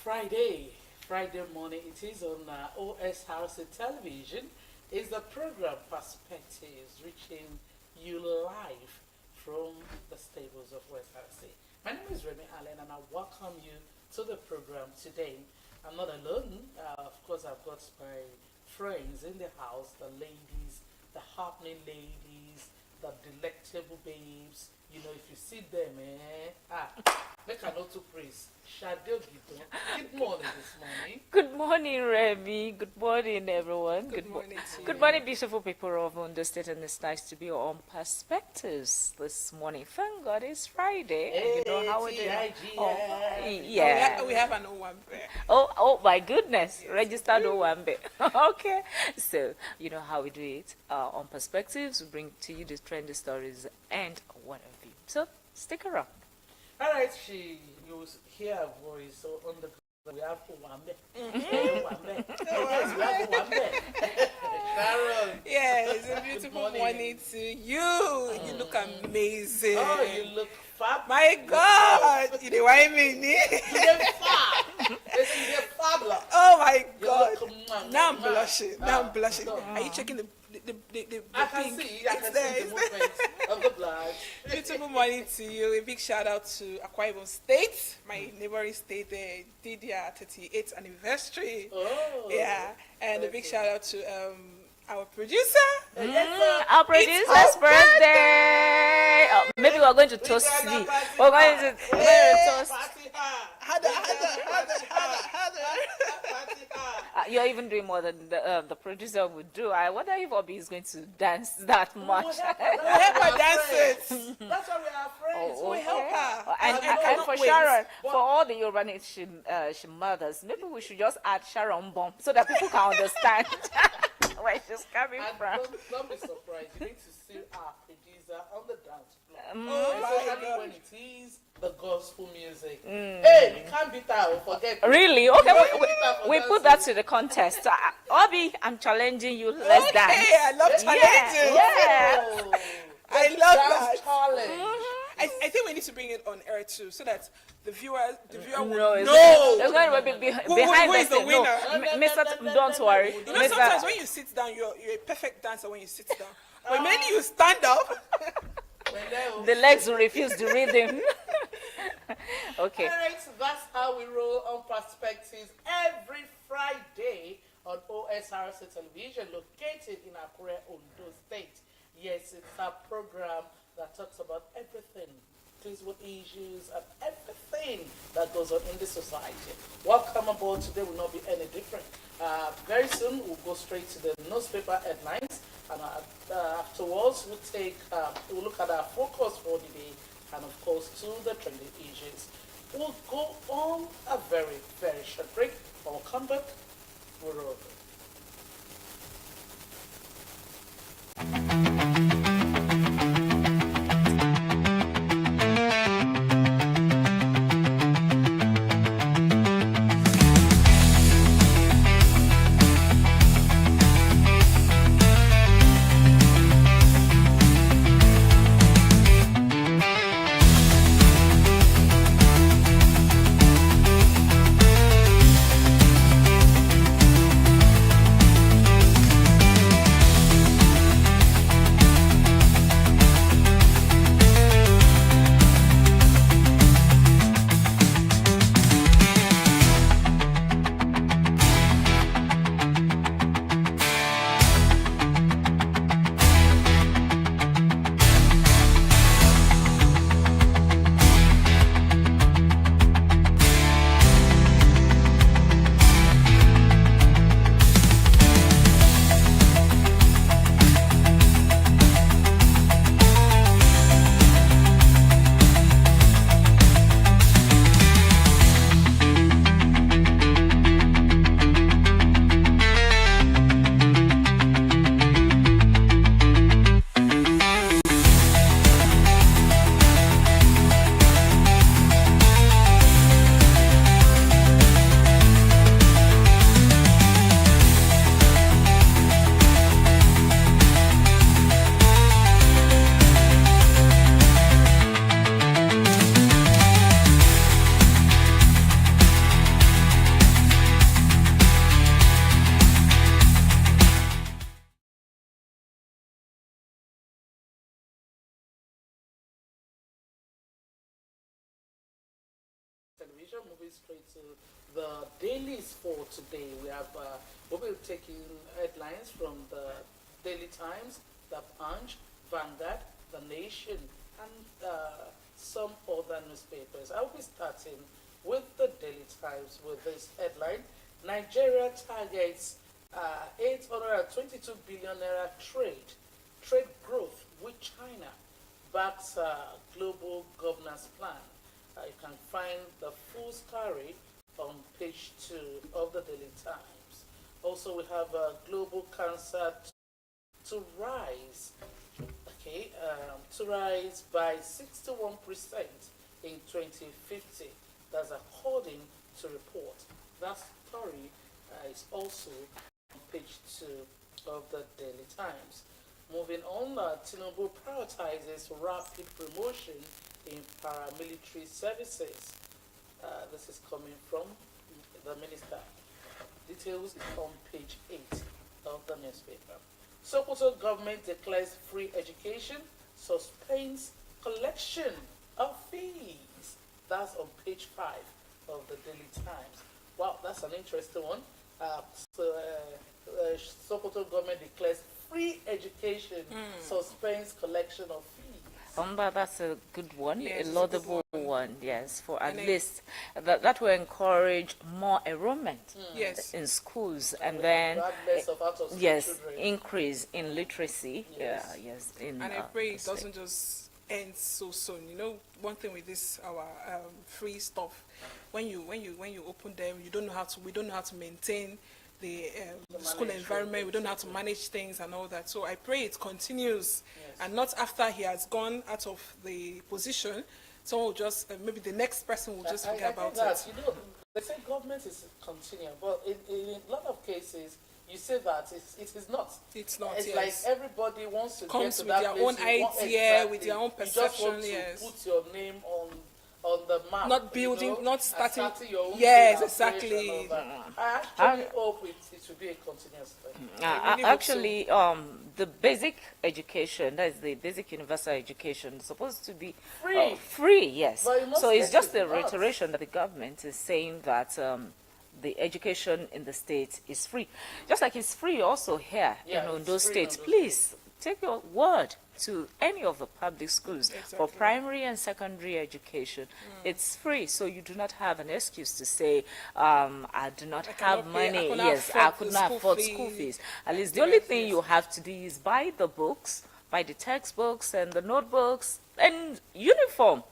Friday morning. It is on Osrc television. Is the program Perspectives reaching you live from the stables of West Harrisy. My name is Remy Allen and I welcome you to the program today. I'm not alone. Of course, I've got my friends in the house, the ladies, the happening ladies, the delectable babes. You know, if you see them, make a note to praise. Good morning this morning. Good morning, Remy. Good morning, everyone. Good morning to you. Good morning, beautiful people of Ondo State, and it's nice to be on Perspectives this morning. Thank God it's Friday. Hey, and you know how we do. Yeah. We have an O1 there. Oh my goodness. Registered Owambe. Okay. So, you know how we do it. On Perspectives, we bring to you the trendy stories and what have you. So, stick around. All right, you will hear a voice. So on the we have Owambe. Owambe. Yes, we have Owambe. Sharon. Yeah, it's a beautiful morning to you. You look amazing. Oh, you look fab. My God. You know what I mean? You look fab. Yes, you look fabulous. Oh my You God. look Now I'm blushing. Now I'm blushing. so- Are you checking the I can pink? see. I It's can there, see it's the there. movement of the blood. Beautiful morning to you. A big shout out to Akwa Ibom State, my neighboring state. They did their 38th anniversary. Oh. Yeah, and a big Okay. shout out to our producer. Our producer's birthday. Oh, maybe we're going to toast me. We're going to toast. You're even doing more than the producer would do. I wonder if Obi is going to dance that much. We help her dance it. That's why we are friends. Oh, We help her. And for Sharon, for all the Yoruba nation mothers, maybe we should just add Sharon Bomb so that people can understand where she's coming And from. don't be surprised. You need to see our producer on the dance floor. Oh my Especially God. when it is the gospel music. Hey, you can't beat her. Forget it. Really? Okay, You we can't beat her for put dancing. that to the contest. Obi, I'm challenging you. Let's Okay, dance. I love challenges. Yeah. Oh, I the love dance that. challenge. I think we need to bring it on air too, so that the viewer No, will it's know. going to be Who behind is the scene. winner? No, Mr. Don't worry. You know, sometimes when you sit down, you're a perfect dancer when you sit down. But when you stand up, The legs will refuse the rhythm. Okay. All right, so that's how we roll on Perspectives every Friday on Osrc television, located in Akure, Ondo State. Yes, it's a program that talks about everything, peaceful issues, and everything that goes on in the society. Welcome aboard. Today will not be any different. Very soon, we'll go straight to the newspaper headlines, and afterwards, we'll look at our focus for the day, and of course, to the trending issues. We'll go on a very, very short break. When we come back, we'll roll. information. Moving straight to the dailies for today. We'll be taking headlines from the Daily Times, the Punch, Vanguard, the Nation, and some other newspapers. I'll be starting with the Daily Times with this headline: Nigeria targets 822 billion naira trade growth with China, backs global governance plan. You can find the full story on page 2 of the Daily Times. Also, we have global cancer to rise, to rise by 61% in 2050. That's according to report. That story is also on page 2 of the Daily Times. Moving on, Tinubu prioritizes rapid promotion in paramilitary services. This is coming from the minister. Details is on page 8 of the newspaper. Sokoto government declares free education, suspends collection of fees. That's on page 5 of the Daily Times. Wow, that's an interesting one. Sokoto government declares free education, suspends collection of fees. That's a good one, Yes, a it's a good laudable one. one, yes, for at And least that will encourage more enrollment Yes. in schools, and then Regardless of out of school yes, children. increase in literacy. Yes. Yes. In, And I pray it state. doesn't just end so soon. You know, one thing with this our free stuff, when you open them, we don't know how to maintain the school manage environment. We don't know how to manage things and all that. So I pray it continues, and not after he has gone out of the position. Someone will just maybe the next person will just forget about think that, it. you know, they say government is continuing, but in a lot of cases, you say that it is not. It's not. It's Yes. like everybody wants to Comes get to with that their place own you want- idea, with their own You just perception, want to yes. put your name on the map. Not building, you know, not and starting. your own Yes, thing, aspiration exactly. and all that. I actually hope it should be a continuous thing. I really hope so. Actually, the basic education, that is the basic universal education, is supposed to be Free. free, yes. But in most So it's just cases a it's not. reiteration that the government is saying that the education in the state is free. Just like it's free also here Yeah, in it's Ondo free in State. Ondo Please take your word to any of the public schools for Exactly. primary and secondary education. It's free, so you do not have an excuse to say, I do not I have cannot pay- I money. could not Yes, I afford could the not school afford fee. school fees. At least the Yes, only thing yes. you have to do is buy the books, buy the textbooks and the notebooks and uniform.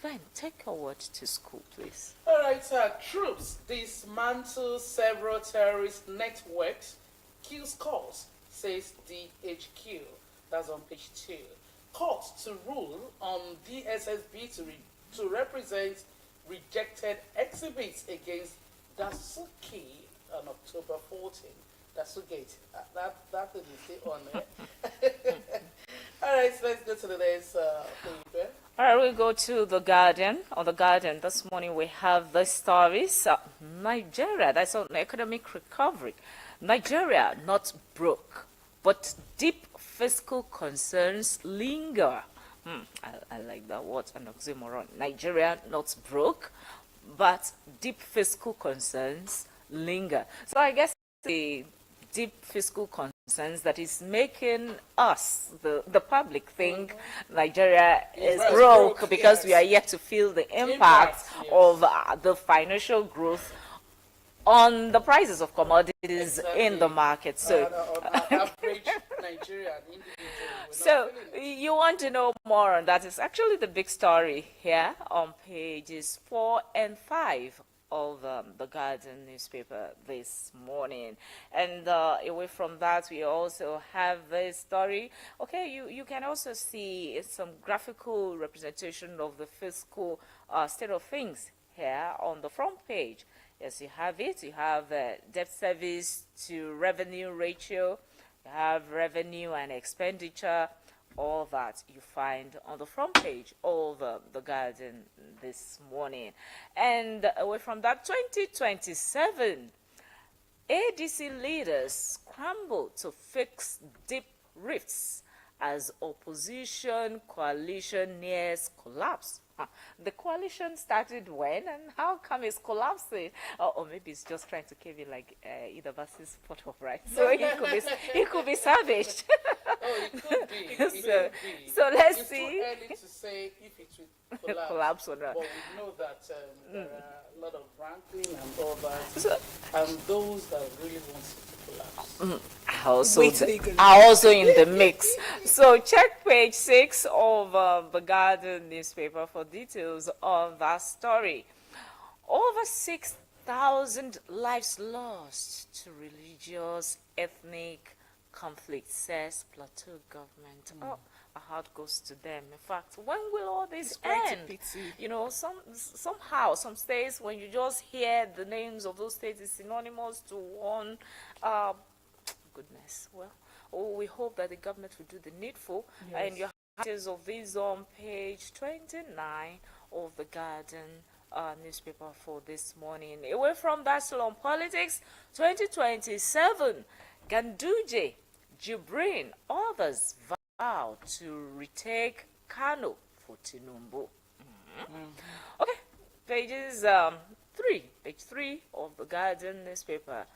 Then take your word to school, please. All right, troops dismantle several terrorist networks, kills calls, says DHQ. That's on page 2. Court to rule on DSSB to represent rejected exhibits against Dasuki on October 14. Dasugate. That thing is still on there. All right, so let's go to the next paper. All right, we go to The Guardian. On The Guardian, this morning we have the stories. Nigeria, that's on economic recovery. Nigeria, not broke, but deep fiscal concerns linger. I like that word, an oxymoron. Nigeria, not broke, but deep fiscal concerns linger. So I guess the deep fiscal concerns that is making us, the public, think Nigeria is Yes, broke broke, because yes. we are yet to feel the impact yes. of the financial growth on the prices of commodities in the Exactly. market. So, On average Nigerian individual, we're so not feeling it. you want to know more on that? It's actually the big story here on pages 4 and 5 of the Guardian newspaper this morning. And away from that, we also have this story. Okay, you can also see some graphical representation of the fiscal state of things here on the front page. Yes, you have it. You have debt service to revenue ratio. You have revenue and expenditure. All that you find on the front page of the Guardian this morning. And away from that, 2027, ADC leaders scramble to fix deep rifts as opposition coalition nears collapse. The coalition started when, and how come it's collapsing? Or maybe it's just trying to keep it like either versus photo, right? So he could be savaged. Oh, it could be. It could be. So let's It's see. too early to say if it will collapse. Collapse or not. But we know that there are a lot of ranting and all that, So- and those that really want it to collapse. Are also in the mix. So check page 6 of the Guardian newspaper for details on that story. Over 6,000 lives lost to religious, ethnic conflict, says Plateau government. Oh, our heart goes to them. In fact, when will all this It's quite a end? pity. You know, somehow, some states, when you just hear the names of those states, is synonymous to one. Goodness. Well, we hope that the government will do the needful. Yes. And your details of this on page 29 of the Guardian newspaper for this morning. Away from that, still on politics, 2027, Ganduje, Jibrin, others vow to retake Kano for Tinubu. Okay, page 3 of the Guardian newspaper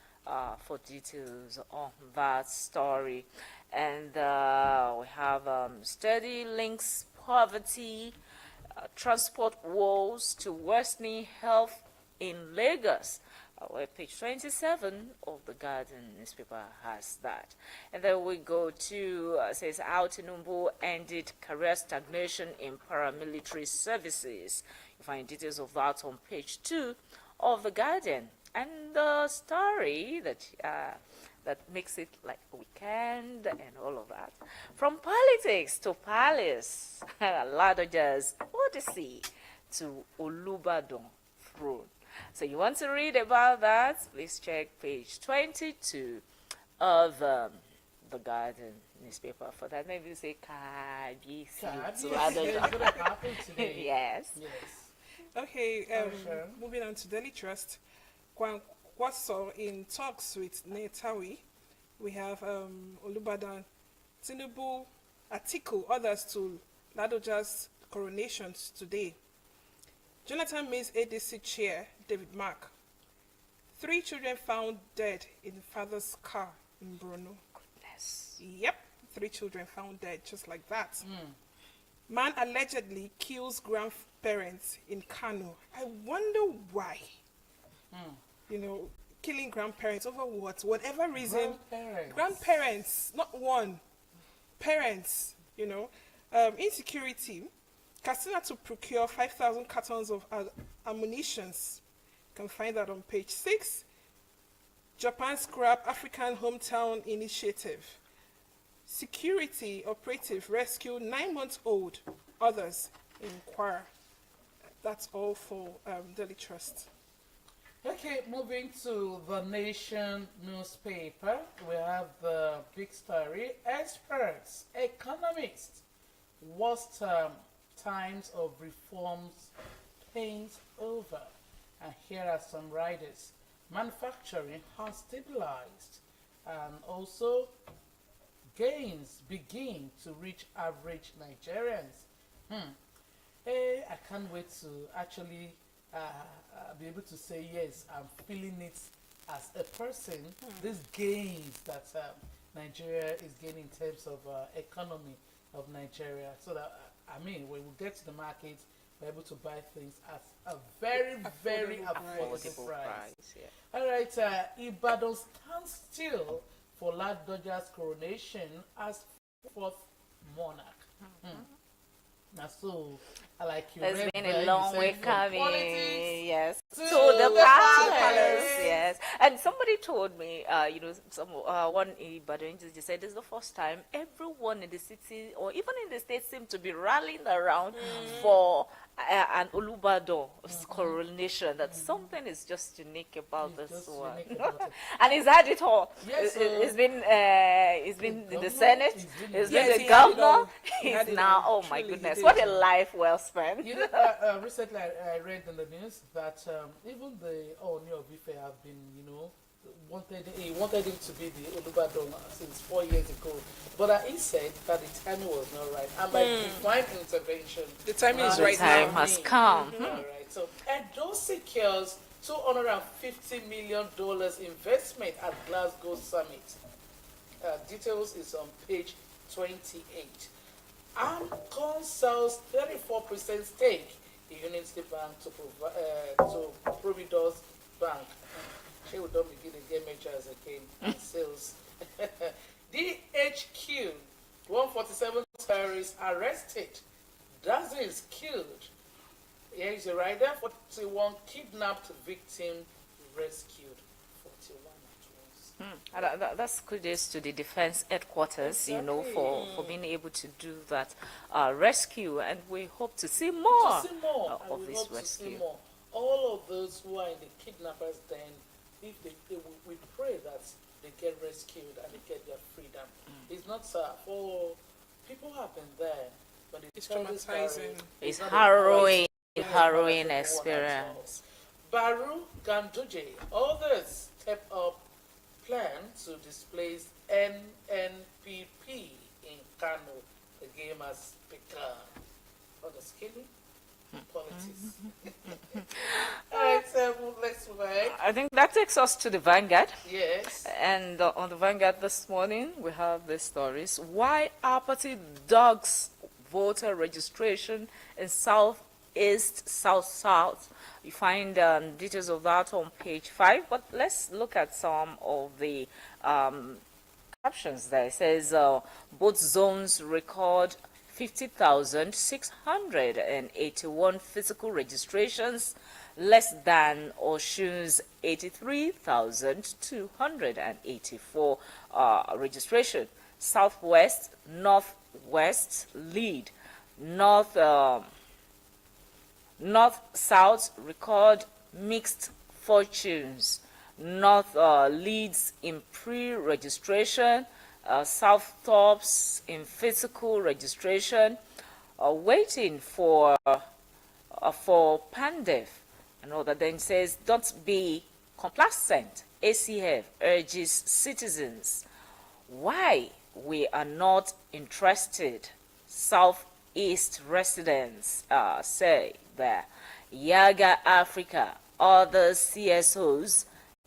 for details on that story. And we have study links poverty, transport woes to worsening health in Lagos. Page 27 of the Guardian newspaper has that. And then we go to, says, how Tinubu ended career stagnation in paramilitary services. You find details of that on page 2 of the Guardian. And the story that makes it like a weekend and all of that. From politics to palace, Ladoja's odyssey to Olubadan throne. So you want to read about that? Please check page 22 of the Guardian newspaper for that. Maybe you say Kabisi to It's Ladoja. going to happen today. Yes. Yes. Okay, Sure. moving on to Daily Trust. Kwaso in talks with Netawi. We have Olubadan, Tinubu, Atiku, others to Ladoja's coronations today. Jonathan meets ADC chair, David Mark. 3 children found dead in father's car in Brno. Goodness. Yep, 3 children found dead, just like that. Man allegedly kills grandparents in Kano. I wonder why. You know, killing grandparents over what? Whatever reason. Grandparents, not one. Parents, you know. Insecurity. Katsina to procure 5,000 cartons of ammunitions. You can find that on page 6. Japan scrap African hometown initiative. Security operative rescue 9-month-old. Others inquire. That's all for Daily Trust. Okay, moving to the Nation newspaper, we have the big story. Experts, economists, worst times of reforms paint over. And here are some riders. Manufacturing has stabilized, and also gains begin to reach average Nigerians. I can't wait to actually be able to say yes, I'm feeling it as a person. These gains that Nigeria is gaining in terms of economy of Nigeria, so that when we get to the market, we're able to buy things at a very, very affordable price. Yeah. All right, Ibadan stands still for Ladoja's coronation as fourth monarch. Now, so I like you. It's been a long way coming, Politics yes, to the the palace, palace. yes. And somebody told me, one Ibadan just said this is the first time everyone in the city or even in the state seemed to be rallying around for an Olubadan coronation. That something is just unique about It's this just one, unique about it. and he's had it all. Yes, It's been in the governor, Senate, he's been he's in been Yes, the he had it governor. all. He had He's it now. all. Oh my Truly, he goodness, did. what a life well spent. You know, recently I read in the news that even the Ooni of Ife have been, he wanted him to be the Olubadan since 4 years ago. But he said that the timing was not right. And by divine intervention, The timing is the right time now. has come. All right. So Edo secures $250 million investment at Glasgow Summit. Details is on page 28. Amcon sells 34% stake in Unity Bank to Providus Bank. She will not begin again measures again and sales. DHQ 147 terrorists arrested. Dozens killed. Here is a rider. 41 kidnapped victim rescued. 41 at once. That's kudos to the defense headquarters, you know, Exactly. for being able to do that rescue, and we hope to see more, To see more, and of we this hope to see rescue. more. All of those who are in the kidnappers' den, if we pray that they get rescued and they get their freedom. It's not for people who have been there, but It's tell this story, traumatizing. It's not a harrowing, voice, harrowing not a experience. Baru Ganduje, others step up plan to displace NNPP in Kano. The game has begun. On the skinny politics. All right, so let's move ahead. I think that takes us to the Vanguard. Yes. And on the Vanguard this morning, we have the stories. Why our party dogs voter registration in Southeast, South. You find details of that on page 5. But let's look at some of the captions there. It says both zones record 50,681 physical registrations, less than Osun's 83,284 registration. Southwest, Northwest lead. North-South record mixed fortunes. North leads in pre-registration. South tops in physical registration. Waiting for Pandef. Another then says, don't be complacent. ACF urges citizens. Why we are not interested, Southeast residents say there. Yaga Africa, other CSOs,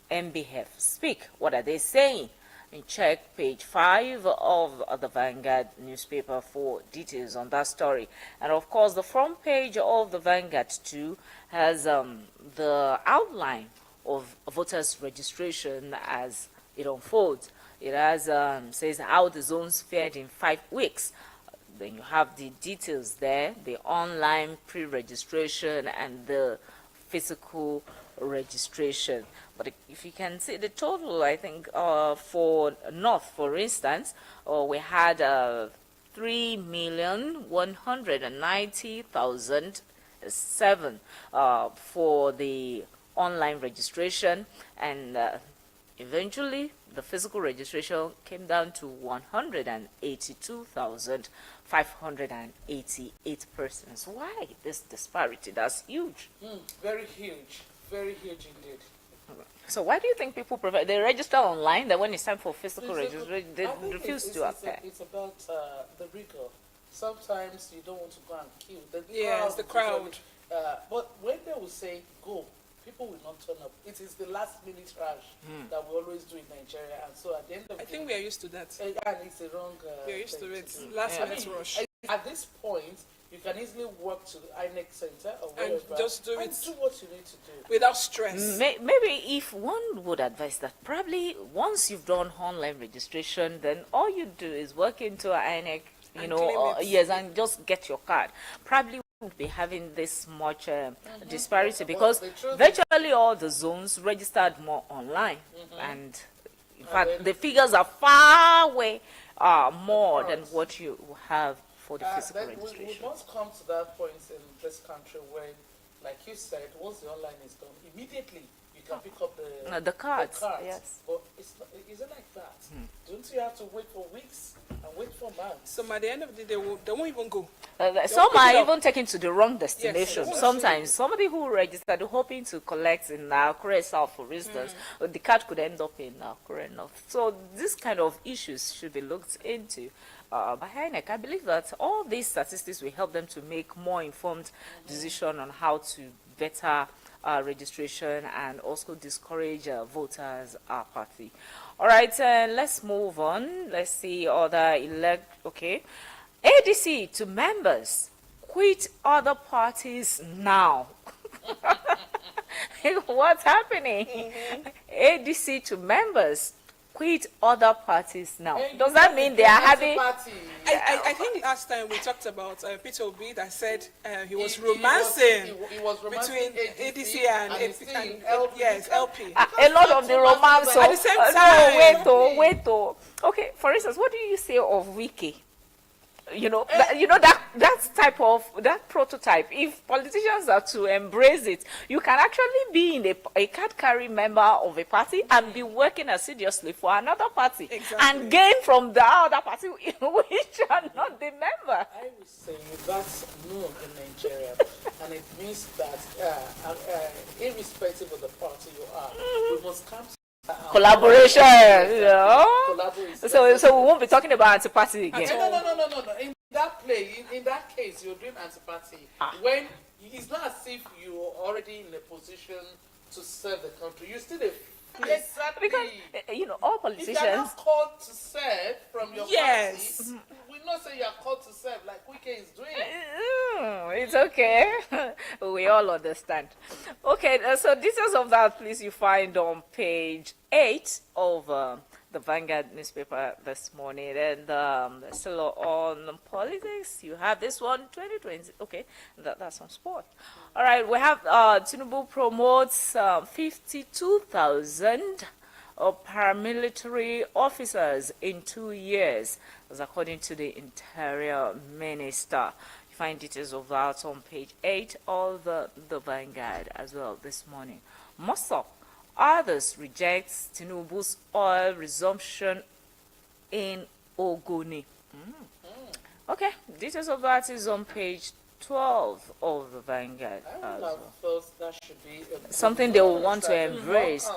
MBF speak. What are they saying? And check page 5 of the Vanguard newspaper for details on that story. And of course, the front page of the Vanguard too has the outline of voters' registration as it unfolds. It has says how the zones fared in 5 weeks. Then you have the details there, the online pre-registration and the physical registration. But if you can see the total, I think for North, for instance, we had 3,190,007 for the online registration, and eventually the physical registration came down to 182,588 persons. Why this disparity? That's huge. Very huge. Very huge indeed. So why do you think people prefer, they register online, then when it's time for physical registration, they I think refuse to appear? It's about the rigor. Sometimes you don't want to go and queue. Yes, the crowd. But when they will say go, people will not turn up. It is the last minute rush that we always do in Nigeria. And so at the end of I the think we are used to that. and it's a wrong We are used to thing it. do. Last I minute mean, rush. At this point, you can easily walk to the INEC center or And wherever just do and it. do what you need to do. Without stress. Maybe if one would advise that, probably once you've done online registration, then all you do is walk into INEC, you And know, claim it. yes, and just get your card. Probably won't be having this much disparity because the truth virtually all the zones registered more online, and in fact then- the figures are far way more than what you have for the physical We registration. must come to that point in this country when, like you said, once the online is done, immediately you you can pick up the cards. Yes. But it's not, is it like that? Don't you have to wait for weeks and wait for months? So at the end of the day, they won't even go. Some pick it are up. even taken to the wrong destination. Yes. Sometimes somebody who registered hoping to collect in Akure South, for instance, the card could end up in Akure North. So this kind of issues should be looked into by INEC. I believe that all these statistics will help them to make more informed decision on how to better registration and also discourage voters apathy. All right, let's move on. Let's see other okay. ADC to members, quit other parties now. What's happening? ADC to members, quit other parties now. Does that mean they are having... I think last time we talked about Peter Obi that said he was romancing between ADC and LP. Yes, LP. a lot of the romance. At the same time. No, wait. Okay, for instance, what do you say of Wiki? That type of, that prototype, if politicians are to embrace it, you can actually be in a card-carrying member of a party and be working assiduously for another party and gain from the other party which are not the member. I would say that's known in Nigeria, and it means that irrespective of the party you are, we must come to collaboration, collaboration. So we won't be talking about anti-party again. No. In that case, you're doing anti-party. When it's not as if you're already in a position to serve the country. You're still a exactly. Because all politicians. If you're not called to serve from your party, we not say you're called to serve like Wike is doing. It's okay. We all understand. Okay, so details of that, please, you find on page 8 of the Vanguard newspaper this morning. And still on politics, you have this one, 2020. Okay, that's on sport. All right, we have Tinubu promotes 52,000 paramilitary officers in 2 years, as according to the Interior Minister. You find details of that on page 8 of the Vanguard as well this morning. Mossop, others rejects Tinubu's oil resumption in Ogoni. Okay, details of that is on page 12 of the Vanguard. I would have thought that should be something they will want to embrace.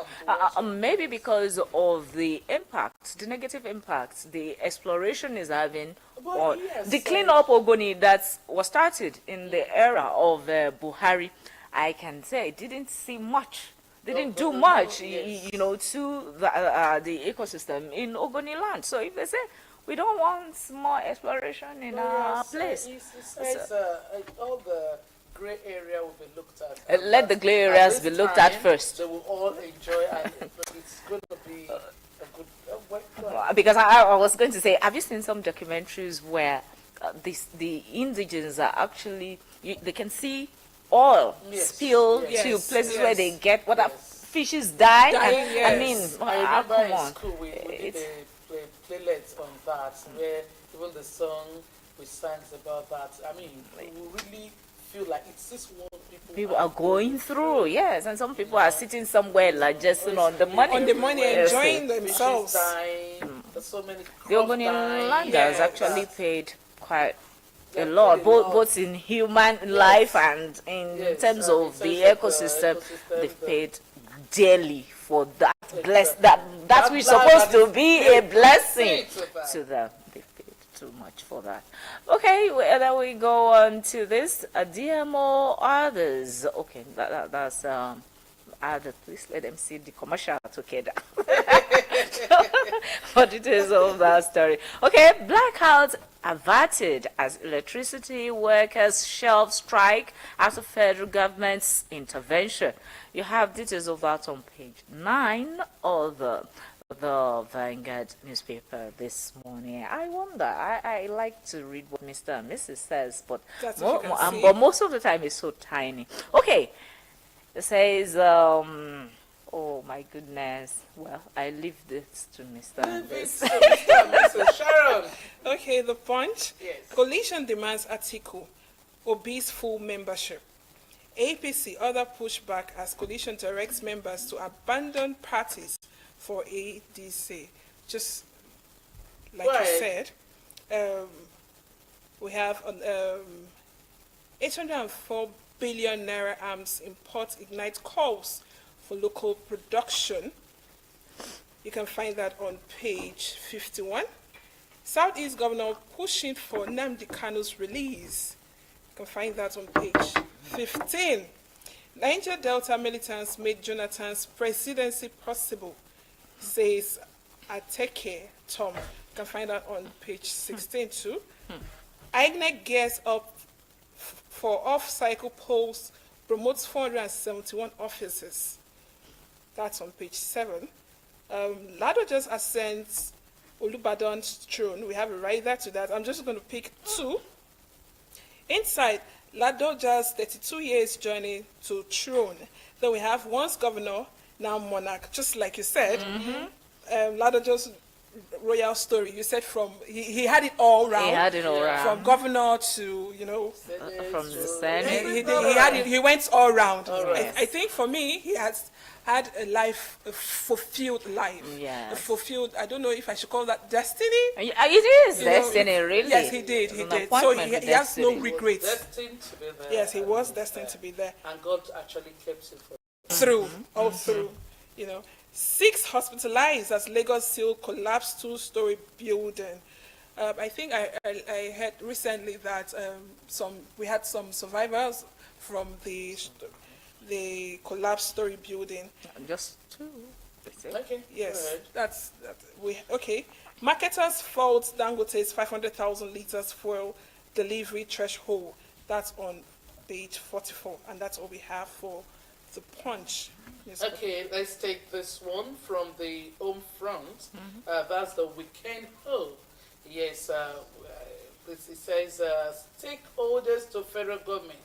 Maybe because of the impact, the negative impact the exploration is having on the clean-up Ogoni that was started in the era of Buhari. I can say it didn't see much. Didn't do much, to the ecosystem in Ogoni land. So if they say we don't want more exploration in our place, it says all the grey area will be looked at. Let the grey areas be looked at first. They will all enjoy, and it's going to be a good. Because I was going to say, have you seen some documentaries where the indigens are actually they can see oil spill to places where they get fishes die. I mean, I remember come in on. school we did a playlet on that, where even the song we sang about that. I mean, we really feel like it's this one people are going through, yes, and some people are sitting somewhere like just on the money. Enjoying themselves. There's so many. The Ogoni landers actually paid quite a lot, both in human life and in terms of the ecosystem. They've paid dearly for that that which is supposed to be a blessing to them. They've paid too much for that. Okay, then we go on to this DMO others. Okay, that's others. Please let them see the commercial together. For details of that story. Okay, blackout averted as electricity workers shelve strike after federal government's intervention. You have details of that on page 9 of the Vanguard newspaper this morning. I wonder, I like to read what Mr. and Mrs. says, but most of the time it's so tiny. Okay, it says, oh my goodness. Well, I leave this to Mr. and Mrs. Sharon. Okay, the Punch. Yes. Coalition demands Atiku Obi's full membership. APC, other pushback as coalition directs members to abandon parties for ADC. Just like you said, we have 804 billion naira arms import ignite calls for local production. You can find that on page 51. Southeast governor pushing for Nnamdi Kanu's release. You can find that on page 15. Niger Delta militants made Jonathan's presidency possible, says Ateke Tom. You can find that on page 16 too. IGNEC gears up for off-cycle polls, promotes 471 offices. That's on page 7. Lado just ascends Olubadan's throne. We have a rider to that. I'm just going to pick 2. Inside, Lado just 32 years journey to throne. Then we have once governor, now monarch, just like you said. Lado just royal story. You said from he had it all round. He had it all round. From governor to from the Senate. He went all round. Yes. I think for me he has had a life, a fulfilled life. Yes. A fulfilled. I don't know if I should call that destiny. It is destiny, really. Yes, he did. He did. So he has no regrets. Destined to be there. Yes, he was destined to be there. And God actually kept him for Through, all through, 6 hospitalized as Lagos Seal collapsed 2-story building. I think I heard recently that we had some survivors from the collapsed story building. Just 2. Okay. Yes, okay. Marketers fault Dangote's 500,000 liters fuel delivery threshold. That's on page 44, and that's all we have for the Punch. Yes, okay, let's take this one from the home front. That's the weekend hope. Yes, it says stakeholders to federal government.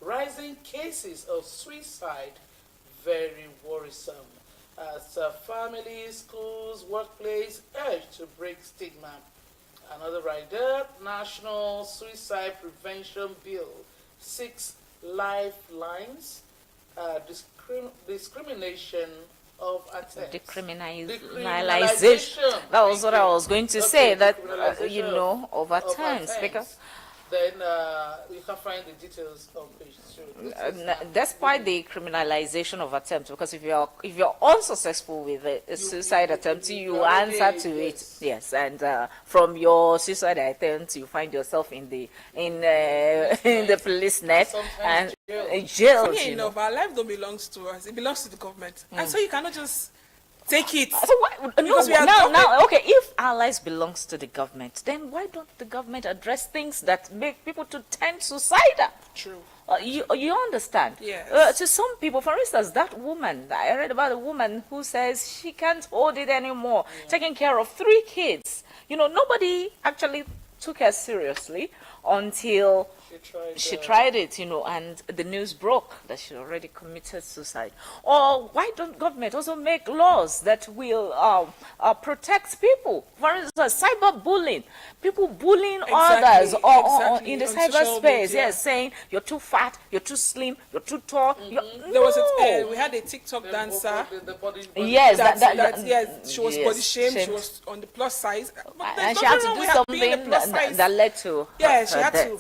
Rising cases of suicide, very worrisome. As families, schools, workplace urge to break stigma. Another rider, National Suicide Prevention Bill, 6 lifelines. Discrimination of attempts. Decriminalization. That was what I was going to say. That of attempts, because then you can find the details on page 2. Despite the criminalization of attempts, because if you're unsuccessful with a suicide attempt, you answer to it. Yes, and from your suicide attempt, you find yourself in the police net and jail. But our life don't belongs to us; it belongs to the government, and so you cannot just take it. So okay, if our lives belongs to the government, then why don't the government address things that make people to tend suicidal? True. You understand? Yes. To some people, for instance, that woman, I read about a woman who says she can't hold it anymore, taking care of 3 kids. Nobody actually took her seriously until she tried it, and the news broke that she already committed suicide. Or why don't government also make laws that will protect people? For instance, cyberbullying, people bullying others or in the cyberspace, yes, saying you're too fat, you're too slim, you're too tall. There was we had a TikTok dancer. Yes, yes, she was body shamed. She was on the plus size, and she had to do something that led to she had death. to.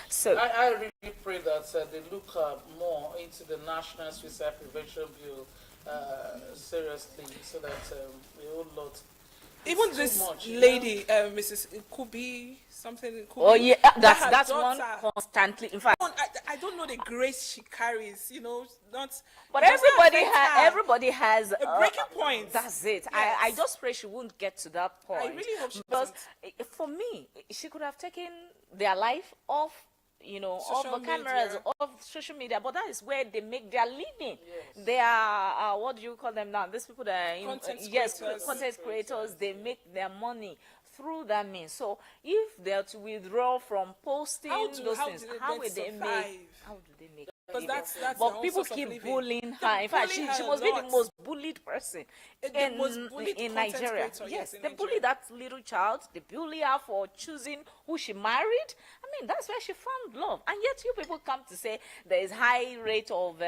So I really pray that they look more into the National Suicide Prevention Bill seriously, so that the whole lot. Even this lady, Mrs. Kubi, something. Kubi, oh yeah, that's one constantly. In fact, I don't know the grace she carries. Not. But everybody has a breaking point. That's it. Yes. I just pray she won't get to that point. I really hope she because doesn't. For me, she could have taken their life off. Off the cameras, off social media, but that is where they make their living. Yes. They are, what do you call them now? These people that are content creators, they make their money through that means. So if they're to withdraw from posting those things, how will they make? Because that's but people keep bullying her. In fact, she must be the most bullied person in Nigeria. Yes, they bully that little child. They bully her for choosing who she married. I mean, that's where she found love. And yet you people come to say there is high rate of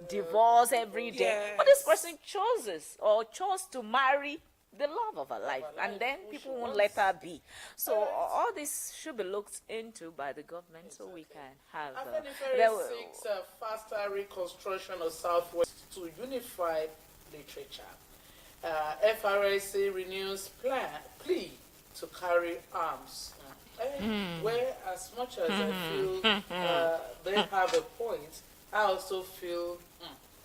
divorce every day. But this Yes. person chose to marry the love of her life, and then who people she won't wants. let her be. So all this should be looked into by the government so we can have. Afenifere seeks a faster reconstruction of Southwest to unify literature. FRSC renews plea to carry arms. Where, as much as I feel they have a point, I also feel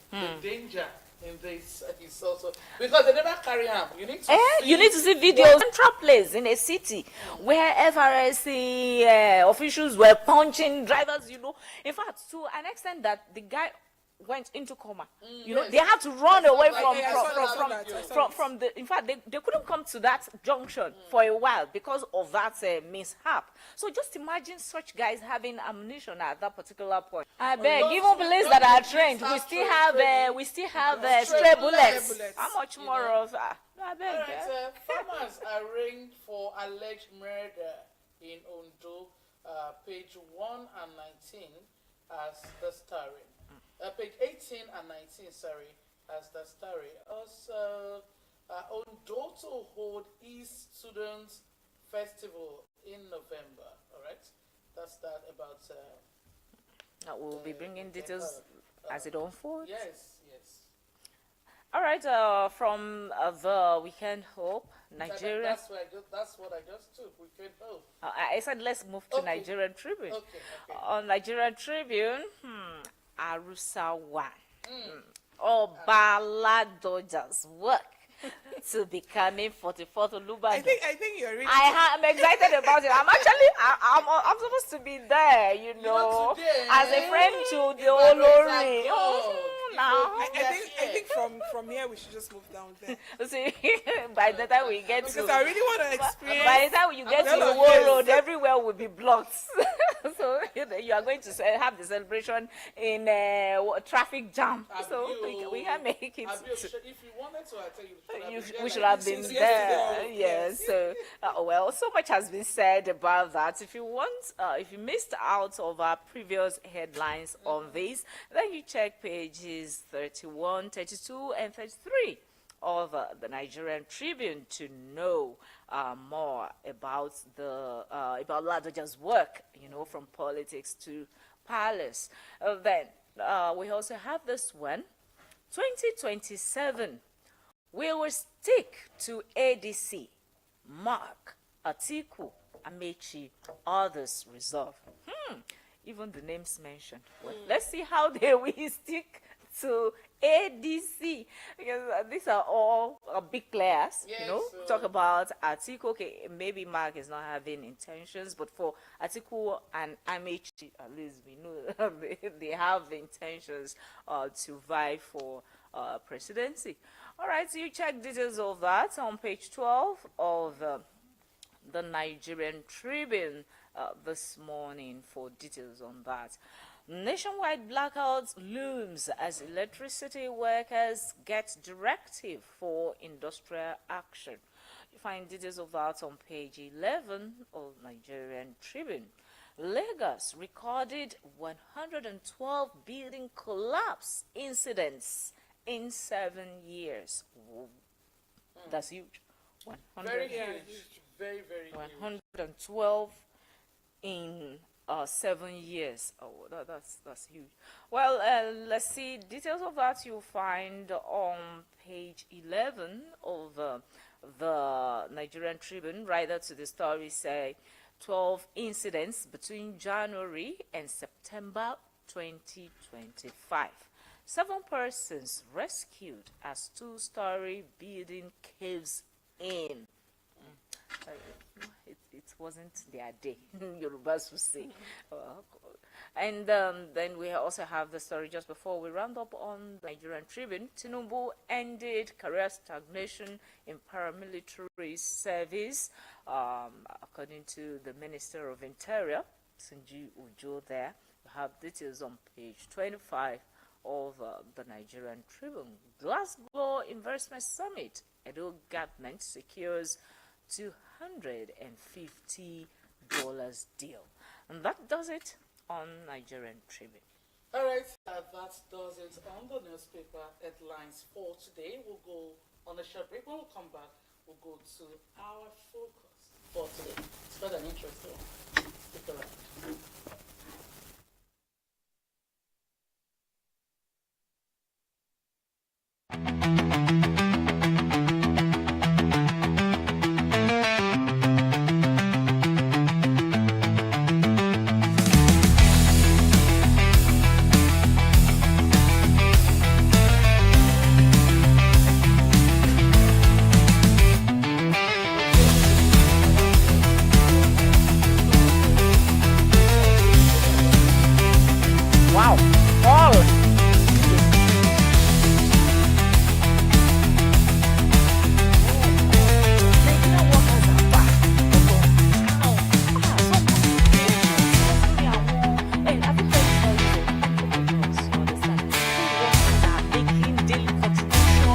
the danger in this is also because they never carry arm. You need to see. You need to see videos. Central place in a city where FRSC officials were punching drivers. In fact, to an extent that the guy went into coma. Yes. They had to run away from I saw that. from the. In fact, they couldn't come to that junction for a while because of that mishap. So just imagine such guys having ammunition at that particular point. I beg, even police that are trained, we still have stray bullets. How much more of? I beg. Alright, farmers arraigned for alleged murder in Ondo, page 1 and 19 as the story. Page 18 and 19, sorry, as the story. Also, Ondo to hold East Students Festival in November. All right, that's that about. We'll be bringing details as it unfolds. Yes. All right, from the Weekend Hope, Nigeria. That's what I just took. We can hope. I said let's move to Okay. Nigerian Tribune. Okay. On Nigerian Tribune, Arusa 1. Obala Dodgers work to becoming 44th Olubadan. I think you're really. I'm excited about it. I'm supposed to be there, today, as a friend to the Ibadan is Olori. like God. Now. I think from here we should just move down there. See, by the time we get Because to, I really want to experience. by the time you get to the Yes. War Road, everywhere will be blocked. So you are going to have the celebration in traffic jam. So we can make it. If you wanted to, I tell you, We should have been Since there. yesterday. Yes. So, well, so much has been said about that. If you missed out of our previous headlines on this, then you check pages 31, 32, and 33 of the Nigerian Tribune to know more about about Ladoja's work, from politics to palace. Then we also have this one, 2027. We will stick to ADC, Mark, Atiku, Amechi, others resolve. Even the names mentioned. Well, let's see how they will stick to ADC, because these are all big players. Yes, Talk about Atiku. Okay, maybe Mark is not having intentions, but for Atiku and Amechi, at least we know they have the intentions to vie for presidency. All right, so you check details of that on page 12 of the Nigerian Tribune this morning for details on that. Nationwide blackouts looms as electricity workers get directive for industrial action. You find details of that on page 11 of Nigerian Tribune. Lagos recorded 112 building collapse incidents in 7 years. Whoa. That's huge. 100, very huge. Very, very huge. 112 in 7 years. Oh, that's huge. Well, let's see details of that. You'll find on page 11 of the Nigerian Tribune. Right up to the story, say 12 incidents between January and September 2025. 7 persons rescued as 2-story building caves in. It wasn't their day, Yorubas would say. And then we also have the story just before we round up on the Nigerian Tribune. Tinubu ended career stagnation in paramilitary service, according to the Minister of Interior, Sunji Ujo there. You have details on page 25 of the Nigerian Tribune. Glasgow Investment Summit. Edo government secures $250 deal. And that does it on Nigerian Tribune. All right, that does it on the newspaper headlines for today. We'll go on a short break. When we'll come back, we'll go to our focus for today. It's quite an interesting one. Stick around. Wow, all. Nigerian workers are back. And have you heard stories of entrepreneurs, you understand, who workers are making daily contribution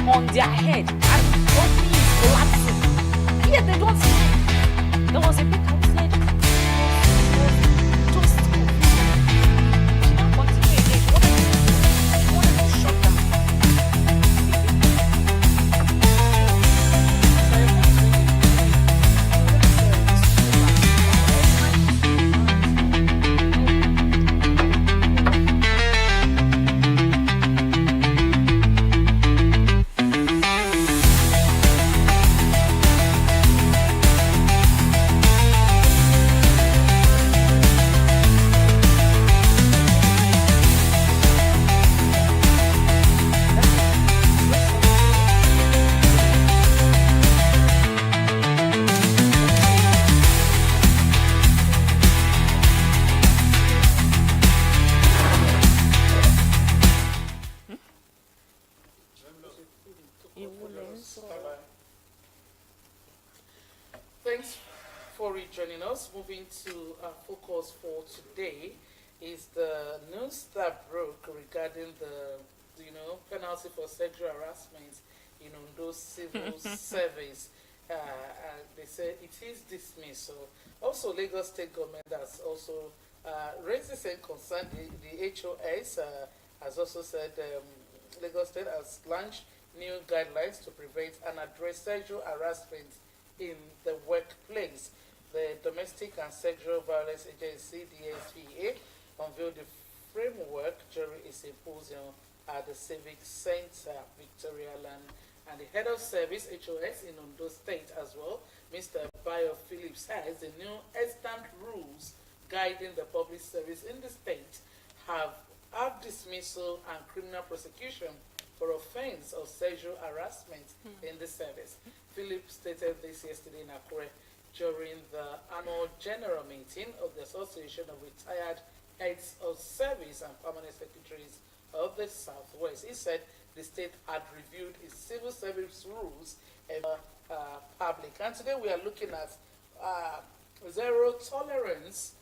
on their head and company is collapsing. Yeah, they don't see. There was a big outside. Just she don't continue again. She wanted to shut down. Thanks for rejoining us. Moving to our focus for today is the news that broke regarding the penalty for sexual harassment in Ondo civil service. They say it is dismissal. Also, Lagos State government has also raised the same concern. The HOS has also said Lagos State has launched new guidelines to prevent and address sexual harassment in the workplace. The Domestic and Sexual Violence Agency, DSVA, unveiled the framework during a symposium at the Civic Center, Victoria Land. And the head of service, HOS, in Ondo State as well, Mr. Bayo Phillips, says the new extant rules guiding the public service in the state have dismissal and criminal prosecution for offense of sexual harassment in the service. Phillips stated this yesterday in Akure during the annual general meeting of the Association of Retired Heads of Service and Permanent Secretaries of the Southwest. He said the state had reviewed its civil service rules and public. And today we are looking at zero tolerance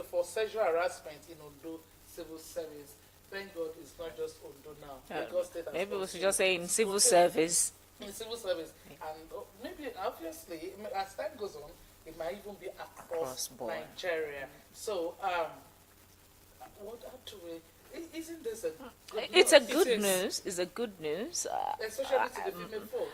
for sexual harassment in Ondo civil service. Thank God it's not just Ondo now. Lagos State has Maybe we also should just say in civil service. in civil service, and maybe obviously as time goes on, it might even be across Nigeria. So, what actually isn't this a good It's news? a good news. It's a good news. Especially to the female folk.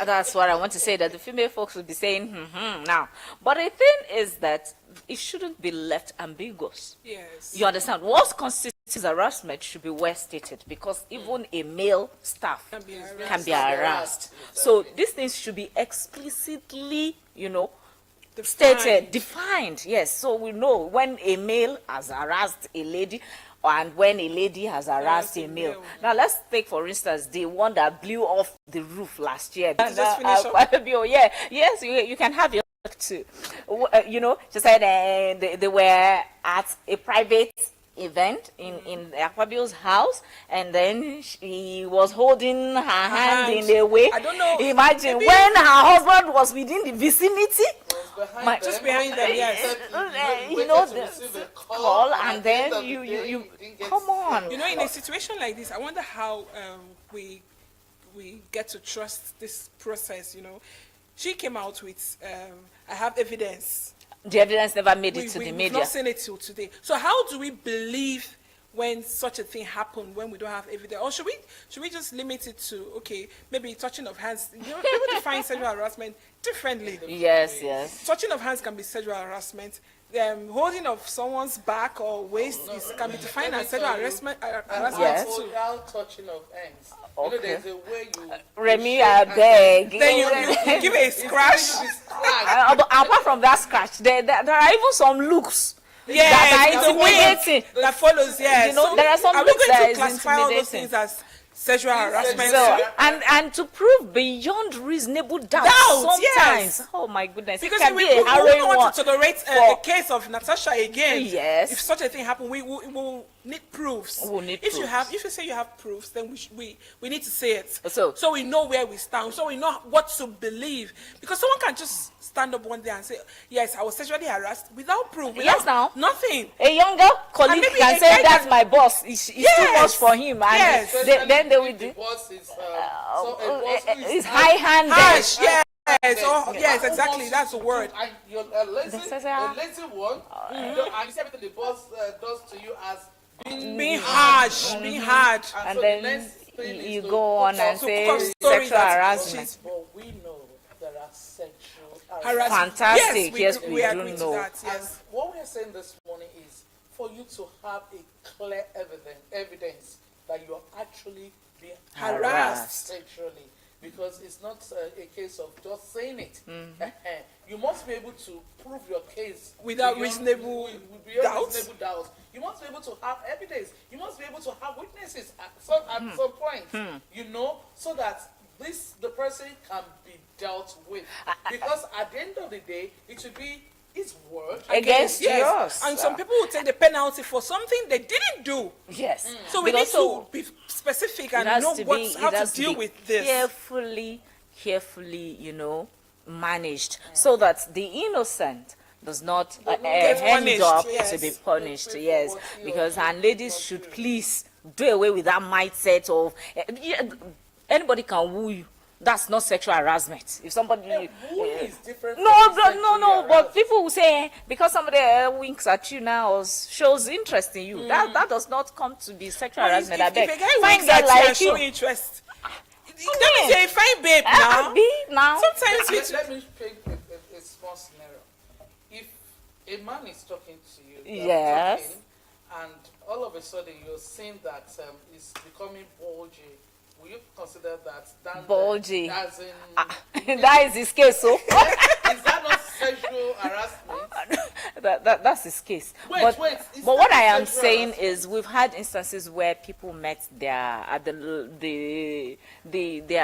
That's what I want to say, that the female folks will be saying, now. But the thing is that it shouldn't be left ambiguous. Yes. You understand? What constitutes harassment should be well stated, because even a male staff can be harassed. So these things should be explicitly, stated, defined. Yes, so we know when a male has harassed a lady, and when a lady has harassed a male. Now let's take for instance the one that blew off the roof last year. Just finish up. Yes, you can have your too. She said they were at a private event in Akpabio's house, and then she was holding her hand in a way. I don't know. Imagine when her husband was within the vicinity. Just behind them, yes. The call, and then you come on. In a situation like this, I wonder how we get to trust this process. She came out with, I have evidence. The evidence never made it to the We've media. not seen it till today. So how do we believe when such a thing happened when we don't have evidence? Or should we just limit it to, okay, maybe touching of hands? You know, people define sexual harassment differently. Yes, yes. Touching of hands can be sexual harassment. Holding of someone's back or waist can be defined as sexual harassment. Yes. Without touching of hands. Okay. You know, there's a way you. Remy, I beg. Then you give a scratch. Apart from that scratch, there are even some looks Yes, that are the way intimidating. that follows. Yes, You know, there are some are we looks going that to is classify all those intimidating. things as sexual harassment? So, too? and to prove beyond reasonable doubt, Doubt, sometimes, yes. oh my goodness, Because it can we be a harrowing don't want one. to tolerate for- the case of Natasha again. Yes. If such a thing happens, we will need proofs. We'll need if proofs. you say you have proofs, then we need to say it. So we know where we stand. So we know what to believe. Because someone can just stand up one day and say, "Yes, I was sexually harassed," without proof. Yes, Without now. nothing. A younger colleague maybe can a say guy that's can- my boss. It's too Yes. much for him, and Yes. then they will If the do. boss is, so a boss who is It's high-handed. Harsh, yes. Yes. Oh, yes, Who exactly. wants That's you the to word. do- And you're a lazy one. You don't, and you see everything the boss does to you as Being harsh, being hard. And so then the next thing is you to go on cook and up- to say cook up stories sexual that harassment. But we know there are sexual Harassment. Fantastic. Yes, Yes, we we agree do to know. that. And Yes. what we are saying this morning is for you to have a clear evidence that you are actually being Harassed. sexually, because it's not a case of just saying it. You must be able to prove your case Without beyond- reasonable beyond doubts. reasonable doubts. You must be able to have evidence. You must be able to have witnesses at some point. You know, so that the person can be dealt with. Because at the end of the day, it should be his word Against Yes. yours. And some people will take the penalty for something they didn't do. Yes. So we Because need to be specific and know how to deal with this. carefully, managed, so that the innocent does not get end punished, up yes. to be punished. Yes, because and ladies should please do away with that mindset of anybody can woo you. That's not sexual harassment. If somebody Wooing is different no, from sexually but harassed. people will say because somebody winks at you now or shows interest in you, that does not come to be sexual Well, harassment. I if beg. a guy Fine winks girl at you and like show you. interest, let me say, fine babe now. Be now. Sometimes Let me paint a small scenario. If a man is talking to you, Yes. talking, and all of a sudden you're seeing that it's becoming bulgy, will you consider that Bulgy. as in, That is his case, so is that not sexual harassment? that's his case. Wait, but wait, is but what that I am sexual saying harassment? is we've had instances where people met their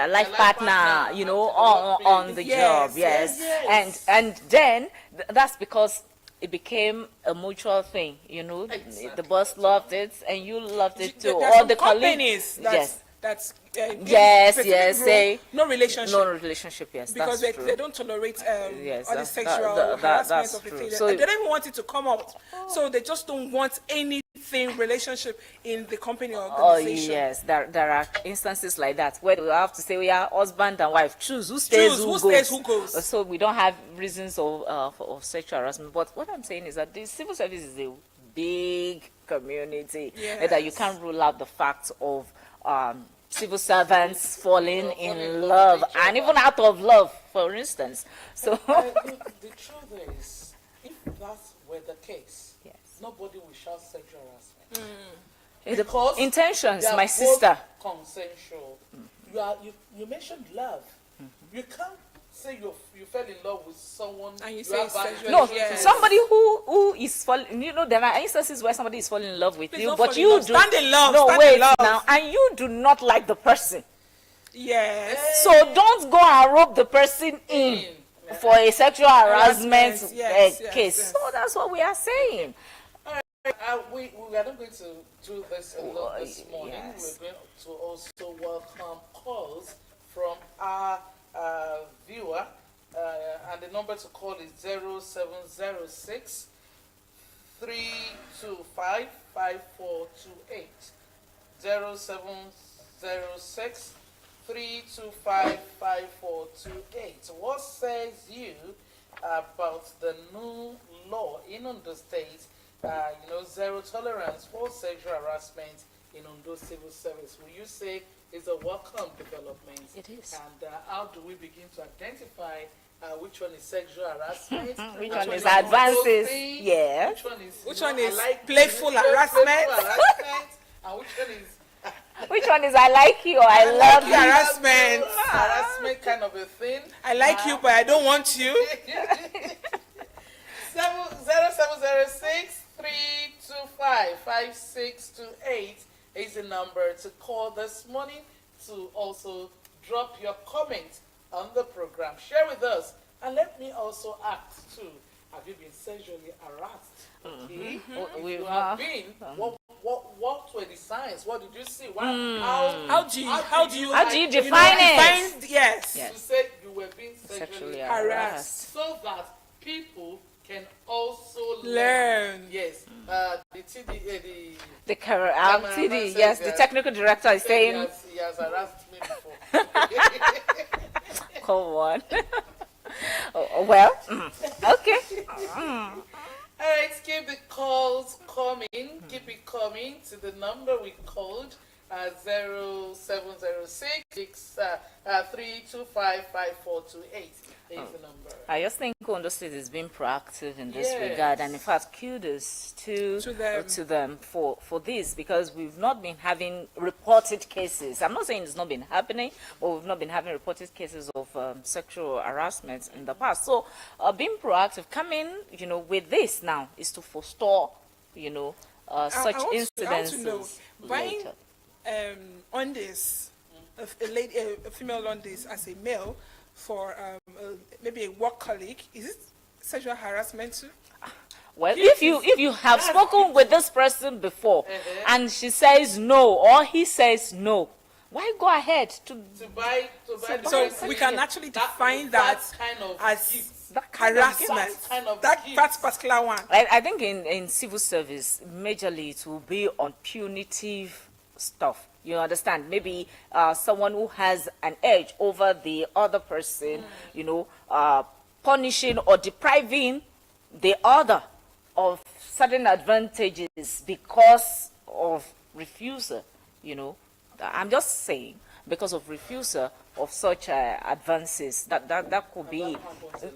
life partner, partner on the Yes, job, yes, yes. and then that's because it became a mutual thing, Exactly. The boss loved it and you loved it too, There's or some the colleague. companies Yes. that's Yes, specific yes, rule, say no relationship. No relationship, yes, Because that's true. they don't tolerate Yes, all the that- sexual that- harassment that's of the true. female. So- And they don't even want it to come out. So they just don't want anything relationship in the company or Oh organization. yes, there are instances like that where we have to say we are husband and wife. Choose who stays, Choose who who goes. stays, who goes. So we don't have reasons of sexual harassment. But what I'm saying is that the civil service is a big community, Yes. that you can't rule out the fact of civil servants falling in love and even out of love, for instance. So The truth is, if that were the case, yes. nobody will shout sexual harassment. The Because intentions, they are my both sister. consensual. You mentioned love. You can't say you fell in love with someone And you say have bad sexual- No, relations Yes. somebody who is falling. There are instances where somebody is falling in love with Please you, don't but fall in you love. do. Stand in love, No, stand wait in love. now, and you do not like the person. Yes. So don't go and rope the person in for a sexual harassment Yes, yes, case. yes. So that's what we are saying. We are not going to do this alone this morning. yes. We're going to also welcome calls from our viewer. And the number to call is 0706 325 5428. 0706 325 5428. What says you about the new law in Ondo State, zero tolerance for sexual harassment in Ondo Civil Service. Will you say is a welcome development? It is. And how do we begin to identify which one is sexual harassment? Which one is advances? Yes. Which one is playful harassment? And which one is Which one is I like you or I love you? Harassment. Harassment kind of a thing. I like you, but I don't want you. 0706 325 5628 is the number to call this morning to also drop your comment on the program. Share with us. And let me also ask too, have you been sexually harassed? Okay. We If you have been, what were the signs? What did you see? How do you define it? Yes. To say you were being sexually harassed. so that people can also Learn. Yes. The cameraman TD, said yes, the that technical director is saying, he has harassed me before. call one. Well, okay. All right, keep the calls coming. Keep it coming to the number we called 0706 325 5428 is the number. I just think Ondo State is being proactive in this Yes. regard, and in fact, kudos to them for this, because we've not been having reported cases. I'm not saying it's not been happening, but we've not been having reported cases of sexual harassment in the past. So, being proactive, coming, with this now is to forestall, such I want incidences. to know, buying later. on this, a female on this as a male for maybe a work colleague, is it sexual harassment too? Well, if you have spoken with this person before, and she says no or he says no, why go ahead to buy So we can actually define that kind of as gift. harassment. That particular one. I think in civil service, majorly it will be on punitive stuff. You understand? Maybe someone who has an edge over the other person, punishing or depriving the other of certain advantages because of refusal. I'm just saying, because of refusal of such advances, that could be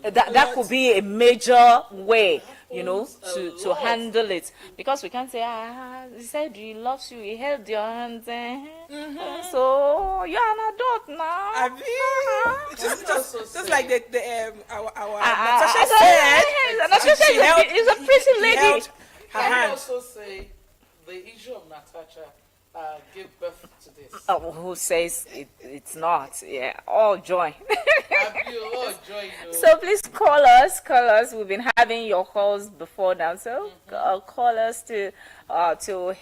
that could be a major way, to handle it, because we can't say, he said he loves you, he held your hands, so you're an adult now. Just like our Natasha Natasha said, is a pretty lady. I also say the issue of Natasha give birth to this. Who says it's not? Yeah, all joy. All joy. So please call us. We've been having your calls before now, so call us to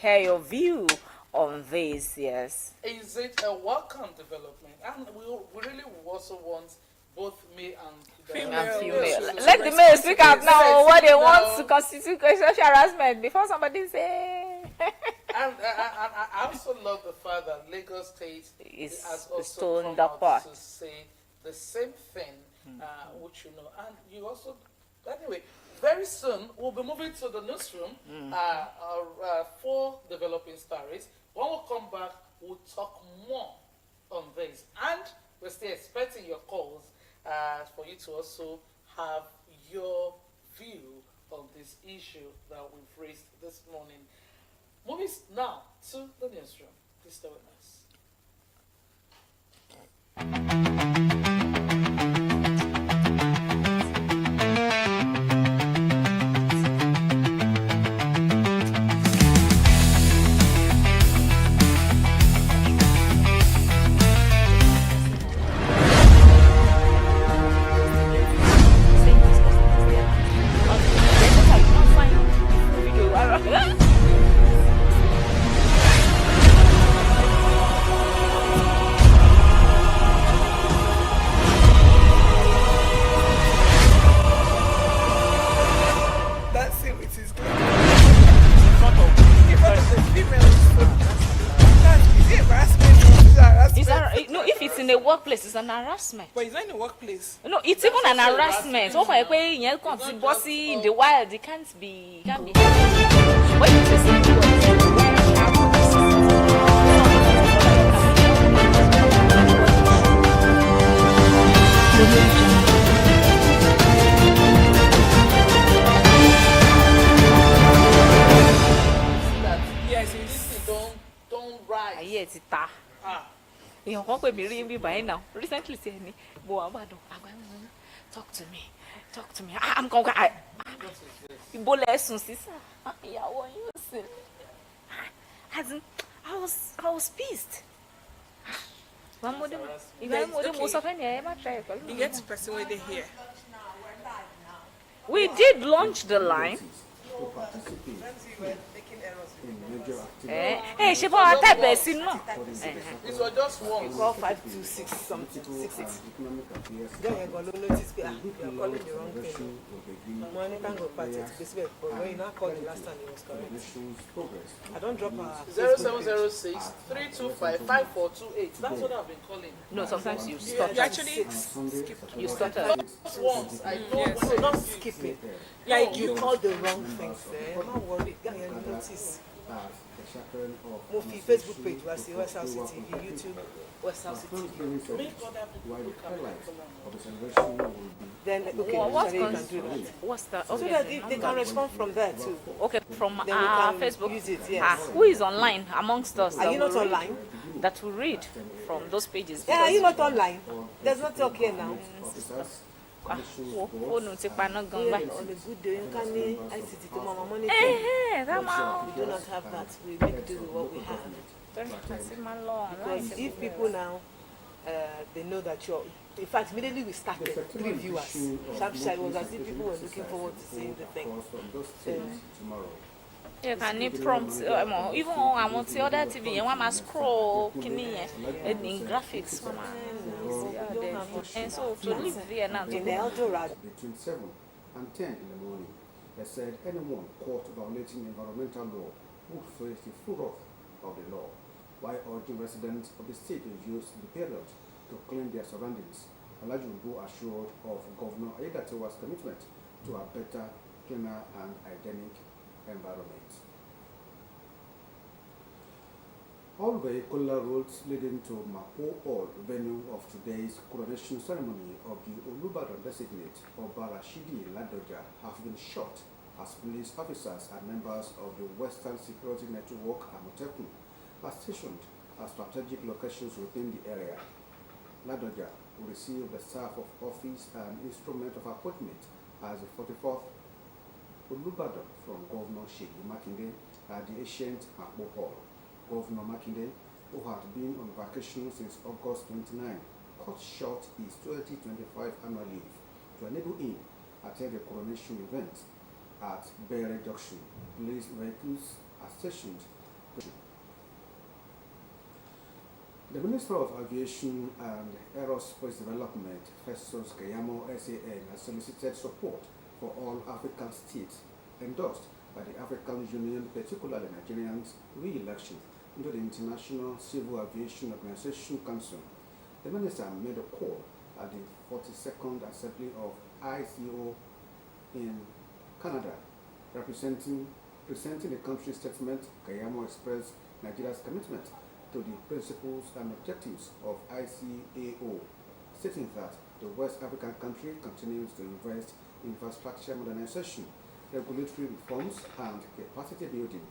hear your view on this. Yes. Is it a welcome development? And we really also want both male and female. Let the male speak out now what they want to constitute sexual harassment before somebody say. And I also love the fact that Lagos State has also come that part to say the same thing, which and you also, anyway, very soon we'll be moving to the newsroom for developing stories. When we come back, we'll talk more on this, and we're still expecting your calls for you to also have your view on this issue that we've raised this morning. Moving now to the newsroom. Please stay with us. workplace is an harassment. But it's not in the workplace. No, it's even an harassment. Oh my God, you can't see bossy in the wild. It can't be. What you Yes, This it's. don't rise. Yes, it's ta. You know, we be by now. Recently, say me, talk to me. I'm going. You both lessons, sister. Yeah, what you say? I was pissed. One more, You get the person where they hear. we did launch the line. To participate in major Hey, she bought that best, no. It was just once. 526 something 66. Then you're going to notice you're calling the wrong thing. Money can go party to this way, but when you not called the last time, it was correct. I don't drop a 0706 325 5428. That's what I've been calling. No, sometimes you stop. You actually You started. Just once. I know. Yes. so don't skip it. Like you called the wrong things. I'm not worried. Guy, you notice. Mo fi Facebook page was the West House TV, YouTube West House TV. Then okay, What so you can do that. What's that? So Okay. that they can respond from there too. Okay, from Then we our can Facebook. use it, yes. Who is online amongst us? Are that you will not read- online? That will read from those pages. Yeah, are you not online? There's nothing okay now. Phone ti paná gan On báyìí. a good day, you can ICT to mama money. That máa We do not have that. We make do with what we have. àti máa lọ online. Because if people now, they know that you're. In fact, immediately we started, 3 viewers. Sharp it was as if people were looking forward to seeing the thing. You can need prompts. Even àwọn tí other TV yẹn wọ́n máa scroll kíní yẹn in graphics wọ́n máa. And so to live there now. In the Eldorado. Between 7 and 10 in the morning, they said anyone caught violating environmental law would face the full wrath of the law, while urging residents of the state to use the period to clean their surroundings. Alajumbu assured of Governor Ayedatiwa's commitment to a better, cleaner and hygienic environment. All vehicular roads leading to Mapo Hall, venue of today's coronation ceremony of the Olubadan designate Oba Rashidi Ladoja, have been shut as police officers and members of the Western Security Network Amotekun are stationed at strategic locations within the area. Ladoja will receive the staff of office and instrument of appointment as the 44th Olubadan from Governor Seyi Makinde at the ancient Mapo Hall. Governor Makinde, who had been on vacation since August 29, cut short his 2025 annual leave to enable him attend the coronation event at Bere Junction. Police vehicles are stationed. The Minister of Aviation and Aerospace Development, Festus Keyamo SAN, has solicited support for all African states endorsed by the African Union, particularly Nigerians' re-election into the International Civil Aviation Organization Council. The minister made a call at the 42nd Assembly of ICO in Canada, presenting the country's statement. Keyamo expressed Nigeria's commitment to the principles and objectives of ICAO, stating that the West African country continues to invest in infrastructure modernization, regulatory reforms, and capacity building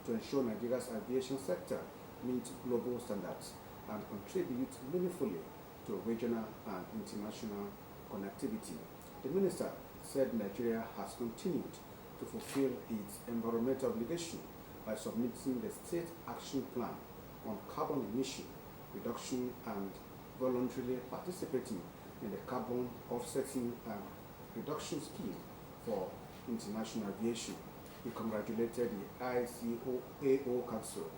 to ensure Nigeria's aviation sector meets global standards and contribute meaningfully to regional and international connectivity. The minister said Nigeria has continued to fulfill its environmental obligation by submitting the State Action Plan on carbon emission reduction and voluntarily participating in the carbon offsetting and reduction scheme for international aviation. He congratulated the ICAO Council,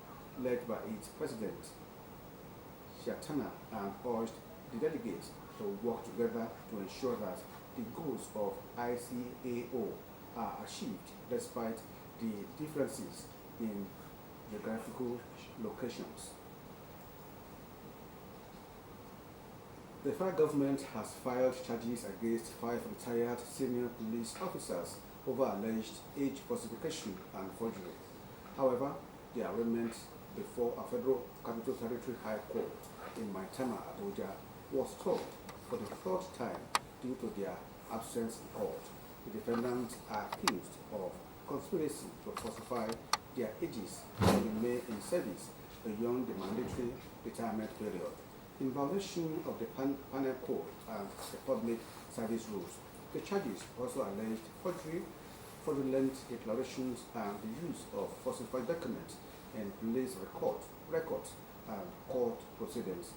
led by its president, Shatana, and urged the delegates to work together to ensure that the goals of ICAO are achieved despite the differences in geographical locations. The federal government has filed charges against 5 retired senior police officers over alleged age falsification and forgery. However, their arraignment before a federal Capital Territory High Court in Maitama, Abuja, was stalled for the third time due to their absence in court. The defendants are accused of conspiracy to falsify their ages and remain in service beyond the mandatory retirement period, in violation of the panel code and the public service rules. The charges also alleged forgery, fraudulent declarations, and the use of falsified documents in police records and court proceedings.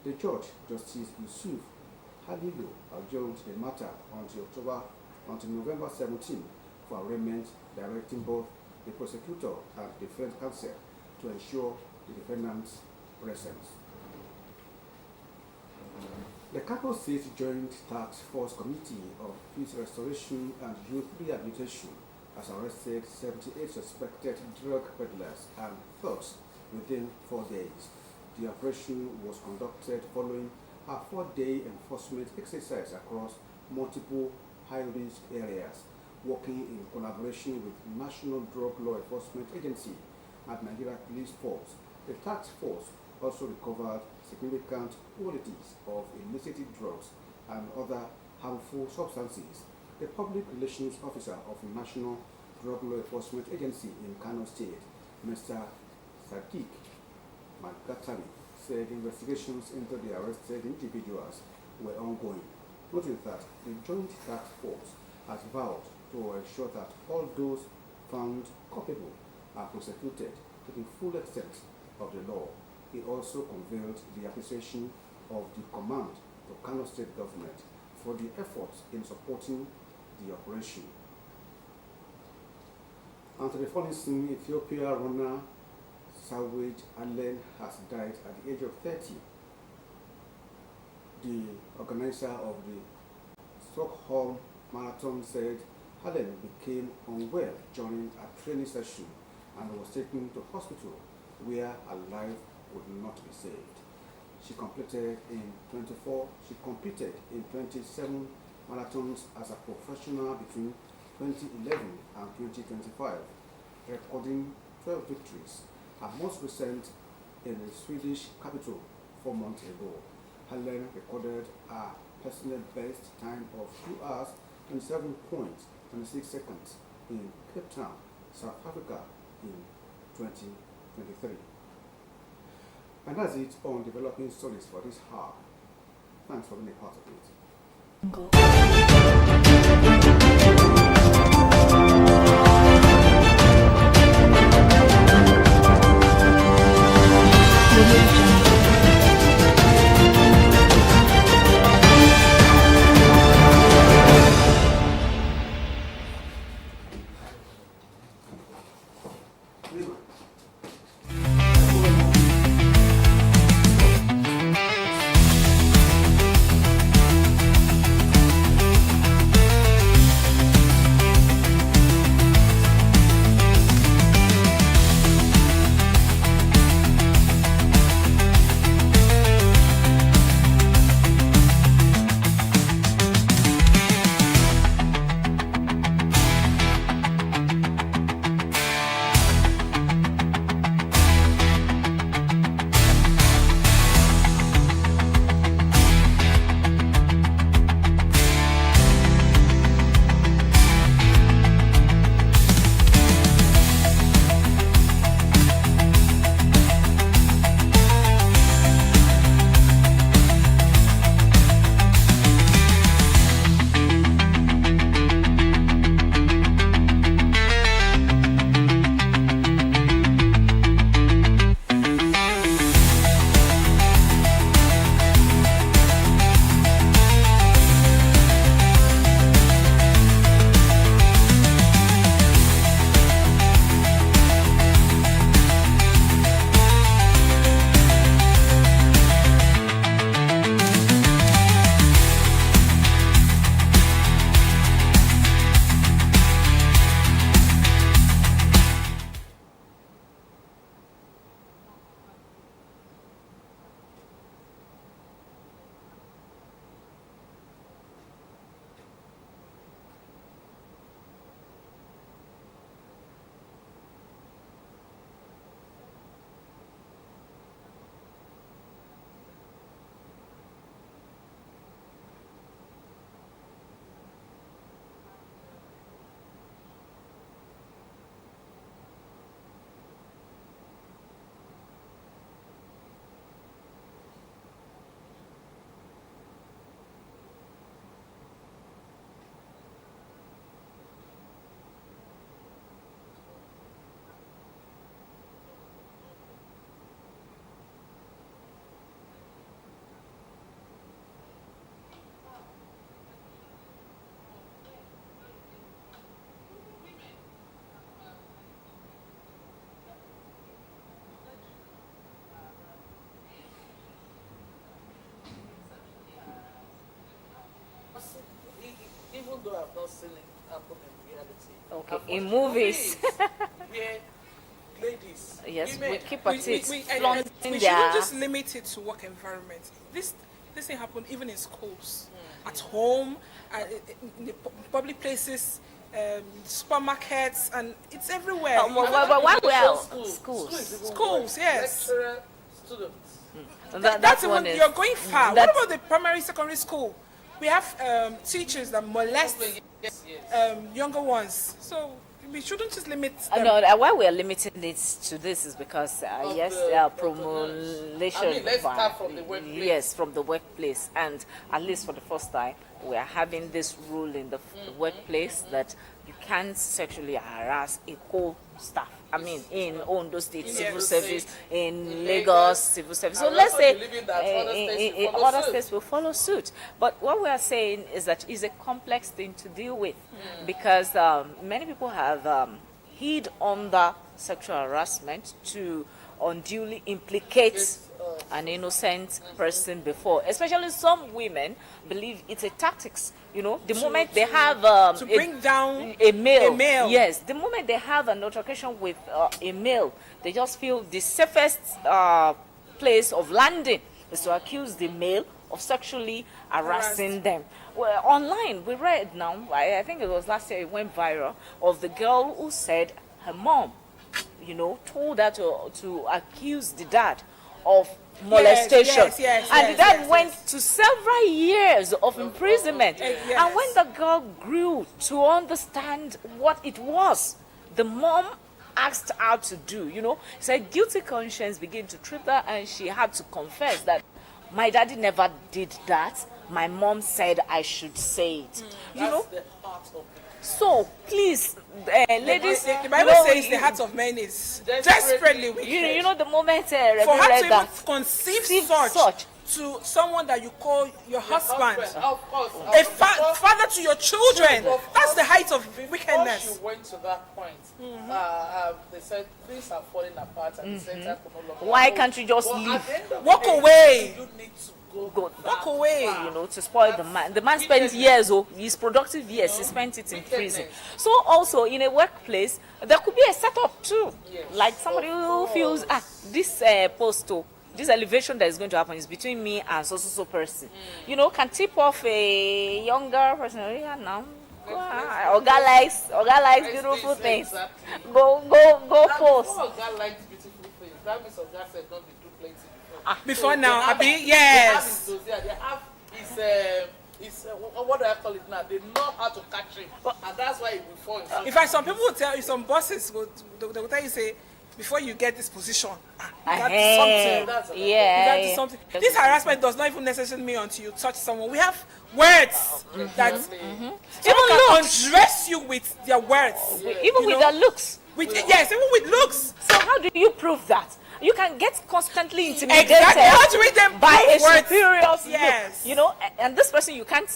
The judge, Justice Yusuf Halilu, adjourned the matter until November 17 for arraignment, directing both the prosecutor and defense counsel to ensure the defendant's presence. The Kano State Joint Task Force Committee of Peace Restoration and Youth Rehabilitation has arrested 78 suspected drug peddlers and thugs within 4 days. The operation was conducted following a 4-day enforcement exercise across multiple high-risk areas, working in collaboration with National Drug Law Enforcement Agency and Nigeria Police Force. The task force also recovered significant quantities of illicit drugs and other harmful substances. The Public Relations Officer of the National Drug Law Enforcement Agency in Kano State, Mr. Sadiq Magatari, said investigations into the arrested individuals were ongoing, noting that the Joint Task Force has vowed to ensure that all those found culpable are prosecuted to the full extent of the law. He also conveyed the appreciation of the command to Kano State government for the efforts in supporting the operation. And to the fallen scene, Ethiopia runner Salvage Allen has died at the age of 30. The organizer of the Stockholm Marathon said Allen became unwell during a training session and was taken to hospital where her life would not be saved. She competed in 27 marathons as a professional between 2011 and 2025, recording 12 victories. Her most recent in the Swedish capital 4 months ago. Helen recorded a personal best time of 2 hours and 7.26 seconds in Cape Town, South Africa in 2023. And that's it on developing stories for this hour. Thanks for being a part of it. though I've not seen it happen in reality. Okay, I've in watched movies. where ladies, Yes, women, we keep at it. we Flaunting shouldn't their- just limit it to work environment. This thing happen even in schools, at home, in the public places, supermarkets, and it's everywhere. But why we are schools? Schools, yes. Lecturer, students. That's one even, is. you're going far. What that's- about the primary, secondary school? We have teachers that molest Yes, yes. younger ones. So we shouldn't just limit them. No, why we are limiting it to this is because Of yes, the- there are of the promulgation. I mean, let's start from the workplace. Yes, from the workplace, and at least for the first time, we are having this rule in the workplace that you can't sexually harass a co-staff. I mean, in Ondo State In civil Lagos service, State, in in Lagos Lagos, civil service. So and let's also say believing that other states will follow other suit. states will follow suit. But what we are saying is that it's a complex thing to deal with because many people have hid under sexual harassment to unduly implicate an innocent person before. Especially some women believe it's a tactics. You know, the moment they have to bring down a male, a male. yes, the moment they have an altercation with a male, they just feel the safest place of landing is to accuse the male of sexually harassing them. Well, online, we read now, I think it was last year, it went viral, of the girl who said her mom, you know, told her to accuse the dad of molestation. And the dad went to several years of imprisonment. Yes. And when the girl grew to understand what it was, the mom asked her to do, you know, said guilty conscience began to trip her, and she had to confess that my daddy never did that. My mom said I should say it. You know, That's the heart of it. so please, ladies, The Bible you know, says the heart of man is desperately wicked. you know the moment For Rebbe her to read even that, conceive conceive such, such. to someone that you call your husband, Of course. a father to your children, that's the height of Before wickedness. she went to that point, they said things are falling apart and the center could no longer Why hold. can't you just But at leave? the end of Walk the day, away. You need to go Go- that Walk away. far. you know, to spoil the man. The man spent years, his productive years, he spent it in prison. So also in a workplace, there could be a setup too. Yes, Like somebody of who feels, course. this post, this elevation that is going to happen is between me and so person. You know, can tip off a younger person. Oh, yeah, now. Oga likes beautiful things. Exactly. Go Now, post. before God likes beautiful things, that means God said don't be do plenty before. Before So now, they have- Abi, They yes. have his dossier, they have his what do I call it now? They know how to catch him, and that's why he will fall. in In fact, some people will tell you, some bosses they will tell you, say, before you get this position, you got to do something. That's another You got to do Yeah. something. This harassment does not even necessarily mean until you touch someone. We have words that Exactly. someone Even can looks. undress you with their words. Even You with know? their looks. Yes, even with looks. So how do you prove that? You can get constantly intimidated Exactly. How do we then by a prove words? superior look. Yes. You know, and this person you can't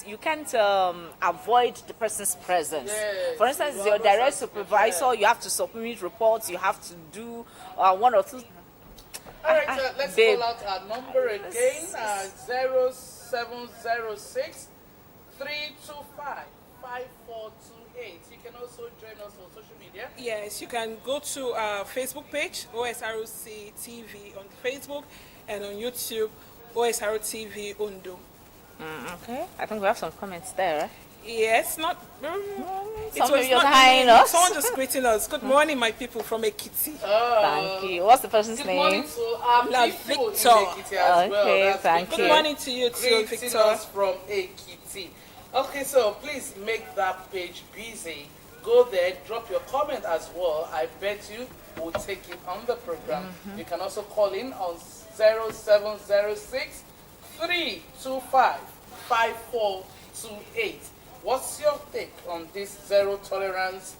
avoid the person's presence. Yes, For instance, you your always have direct to be supervisor, there. you have to submit reports, you have to do one or two. All right, let's babe. call out our number again: 0706 325 5428. You can also join us on social media. Yes, you can go to our Facebook page, OSRC TV on Facebook, and on YouTube, OSRC TV Ondo. Okay, I think we have some comments there. Right? Yes, not. Somebody just hiring us. Someone just greeting us. Good morning, my people from Ekiti. Thank you. What's the person's Good name? morning to our La people Victor. in Ekiti as well. Okay, That's thank good. Good morning to you too, Greeting Victor. us from Ekiti. Okay, so please make that page busy. Go there, drop your comment as well. I bet you will take it on the program. You can also call in on 0706 325 5428. What's your take on this zero tolerance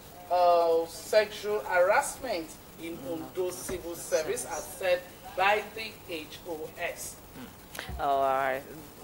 sexual harassment in Ondo Civil Service as said by the HOS?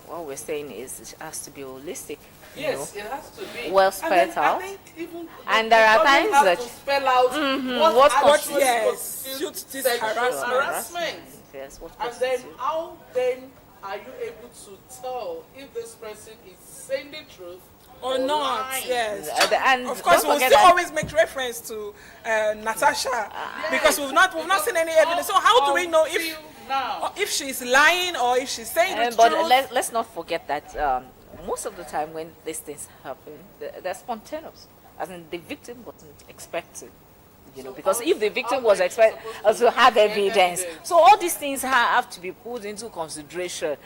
What we're saying is it has to be holistic. You know? Yes, it has to be. Well And spelled then I out. think even And the there are government times have that- to spell out what actually yes, constitutes suits this sexual harassment. Yes, what And then constitutes- how then are you able to tell if this person is saying the truth or not, lying. yes. And Of course, don't we'll forget still that- always make reference to Natasha because we've not seen any evidence. So how do we know if she's lying or if she's saying the But truth? let's not forget that most of the time when these things happen, they're spontaneous. As in, the victim wasn't expecting. Because if the victim was expected to have evidence, so all these things have to be put into consideration,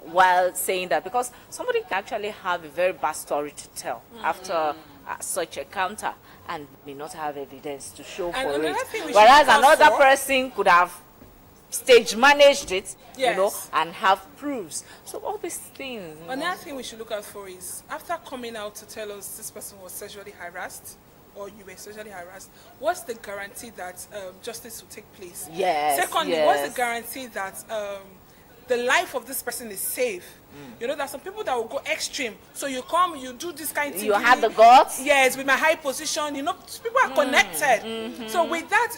while saying that, because somebody can actually have a very bad story to tell after such a counter and may not have evidence to show And for another it. thing we should Whereas look out another for- person could have stage managed it, Yes. and have proofs. So all these things. Another thing we should look out for is after coming out to tell us this person was sexually harassed or you were sexually harassed, what's the guarantee that justice will take place? Yes. Secondly, what's the guarantee that the life of this person is safe? There's some people that will go extreme. So you come, you do this kind of thing. You have the guts. Yes, with my high position, people are connected. So with that,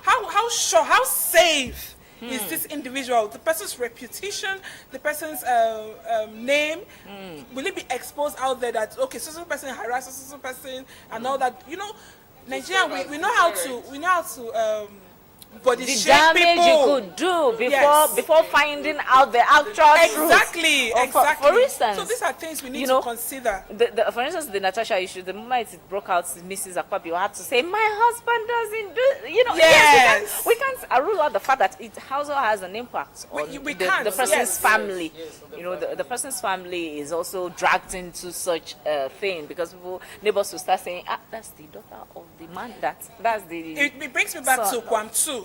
how safe is this individual? The person's reputation, the person's name, will it be exposed out there that so person harasses so person and all that? Nigeria, we know how to body The shame damage people. you could do before finding out the actual truth. Exactly. For instance, so these are things we need to consider. For instance, the Natasha issue, the moment it broke out, Mrs. Akpabio had to say, my husband doesn't do, Yes. we can't rule out the fact that it also has an impact on We can't, the person's yes. family. Yes, The person's family is also dragged into such a thing because neighbors will start saying, that's the daughter of the man, that's the... It brings me back son to Kwam 2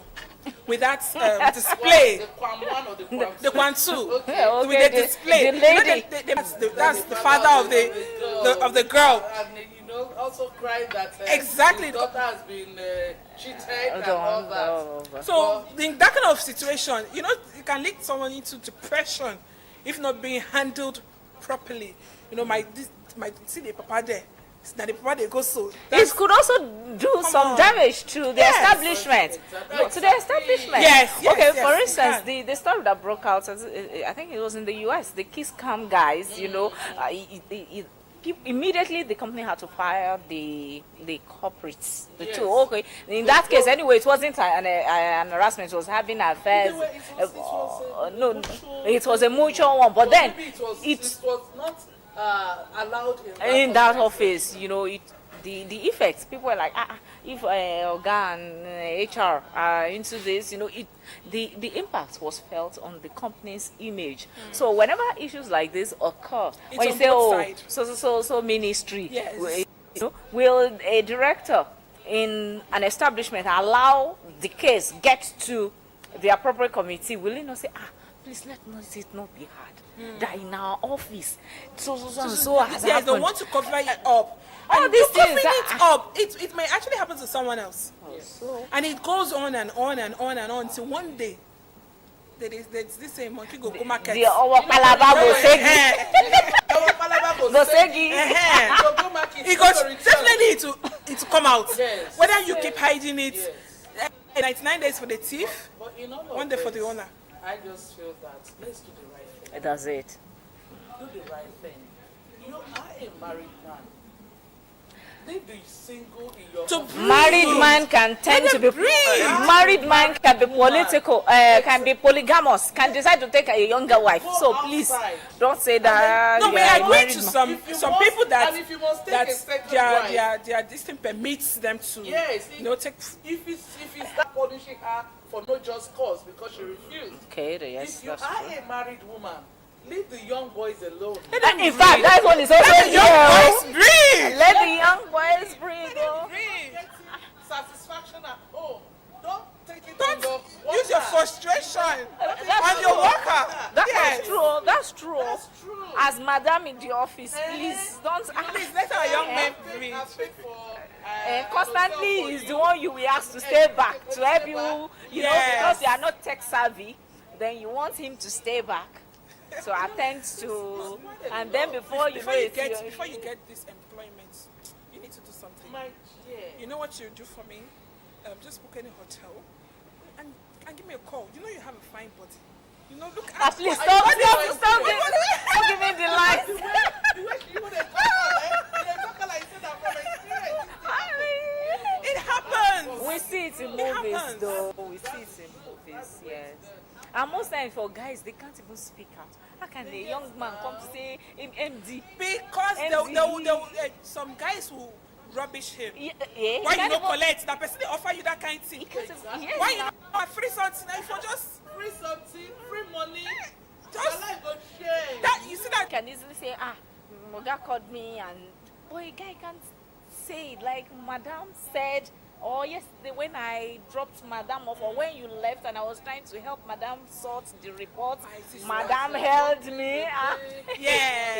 with that Well, display. the Kwam 1 or the Kwam 2? The Kwam 2 Okay. with the display. the lady. That's the father of the girl. And also crying that Exactly. his daughter has been cheated and all that. So in that kind of situation, it can lead someone into depression if not being handled properly. My see the papa there. Now the papa they go so. It could also do some damage to the establishment. To the establishment. Yes, okay, yes, for it instance, can. the story that broke out, I think it was in the US, the Kiss Cam guys, immediately the company had to fire the culprits, the two. Okay, in that case, anyway, it wasn't an harassment; it was having affairs. It was a mutual one. But then it was not allowed in that office, the effects. People were like, if Oga and HR are into this, the impact was felt on the company's image. So whenever issues like this occur, It's when you on say, both sides. so ministry, Yes. will a director in an establishment allow the case get to the appropriate committee? Will he not say, please let it not be hard that in our office so has Yes, happened. they want to cover it up. All And these covering things it up, it may actually happen to someone else. So, And it goes on and on and on and on until one day there's this same monkey go market. the Palaba Gosegi. It goes definitely it will come out. Yes. Whether you keep hiding it, 99 days for the thief, But in all of one day for this, the owner. I just feel that let's do the right thing. Does it? Do the right thing. You are a married man. Leave the single in your home. Married man can tend to be married man can be political, can be polygamous, can decide to take a younger wife. So please don't say that. No, you we are are a going married to man. some people that and if you must take a second their this thing permits them to Yes, take. if it's that punishing her for no just cause because she refused. Okay, yes, If you that's are true. a married woman, leave the young boys alone. In fact, that one is also Let the young boys breathe. Let the young boys breathe. Oh. Get satisfaction at home. Don't take it Don't on your use your worker. frustration That's on your true. worker. That's true. That's true. That's true. As madam in the office, please don't. Please let our young men breathe. I speak for, Constantly is the one you will ask to stay back to help you, Yes. because you are not tech savvy, then you want him to stay back. So attend to, and then before you know it, Before you get this employment, you need to do something. my dear. You know what you do for me? Just book any hotel and give me a call. You know you have a fine body. Look at least stop giving the lies. The way you would have it in It movies, happens. though. We see it in movies, yes. And most times for guys, they can't even speak out. How can a young man come to say him MD? Because some guys will rubbish him. Yeah, Why you can't no even- collect? That person they offer you that kind of thing. he can't even- yes, Why you now. not free something? If you just Free something, free money. Just- Your life go change. that, you see that. Can easily say, Moga called me, and boy, a guy can't say it like Madam said, or yesterday when I dropped Madam off, or when you left and I was trying to help Madam sort the report, My sister. Madam held me. Yes.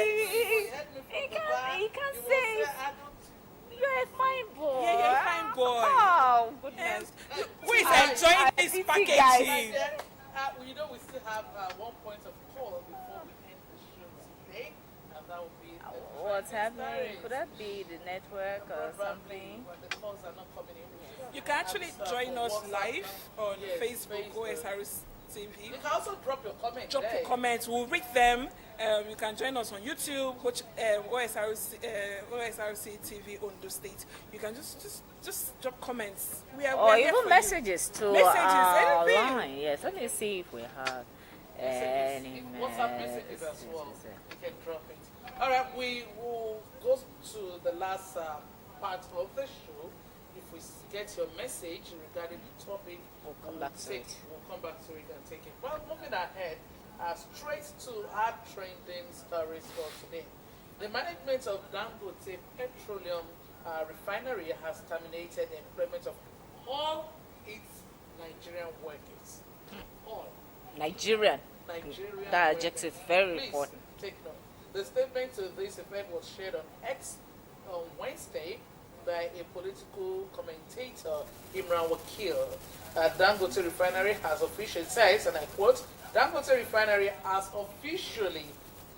He can't say it. You're a fine boy. Yeah, you're a fine boy. Oh, goodness. Who is enjoying this pity packaging? guys. You know, we still have one point of call before we end the show today, and that will be the What's trending happening? stories. Could that be the network or Probably something? when the calls are not coming in. You can actually And, join for us WhatsApp live on Yes, Facebook, Facebook. OSRC TV. You can also drop your comment Drop there. your comments, we'll read them. You can join us on YouTube, OSRC TV Ondo State. You can just drop comments. We are Or here even for messages to Messages, our anything. line. Yes, let me see if we have any WhatsApp messages as well. messages. You can drop it. All right, we will go to the last part of the show. If we get your message regarding the topic, We'll come back to it. We'll come back to it and take it. Well, moving ahead, straight to our trending stories for today. The management of Dangote Petroleum Refinery has terminated the employment of all its Nigerian workers. All. Nigerian. Nigerian That workers. adjective is very Please important. take note. The statement to this effect was shared on X on Wednesday by a political commentator, Imran Wakil. Dangote Refinery has officially said, and I quote, Dangote Refinery has officially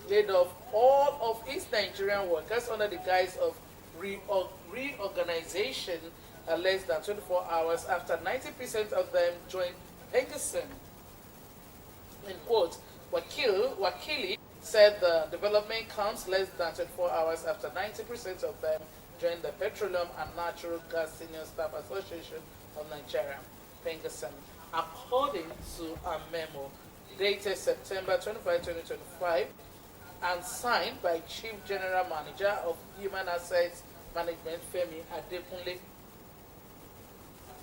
laid off all of its Nigerian workers under the guise of reorganization less than 24 hours after 90% of them joined Pegasus. In quote, Wakili said the development comes less than 24 hours after 90% of them joined the Petroleum and Natural Gas Senior Staff Association of Nigeria, Pengasem. According to a memo dated September 25, 2025, and signed by Chief General Manager of Human Assets Management, Femi Adekunle,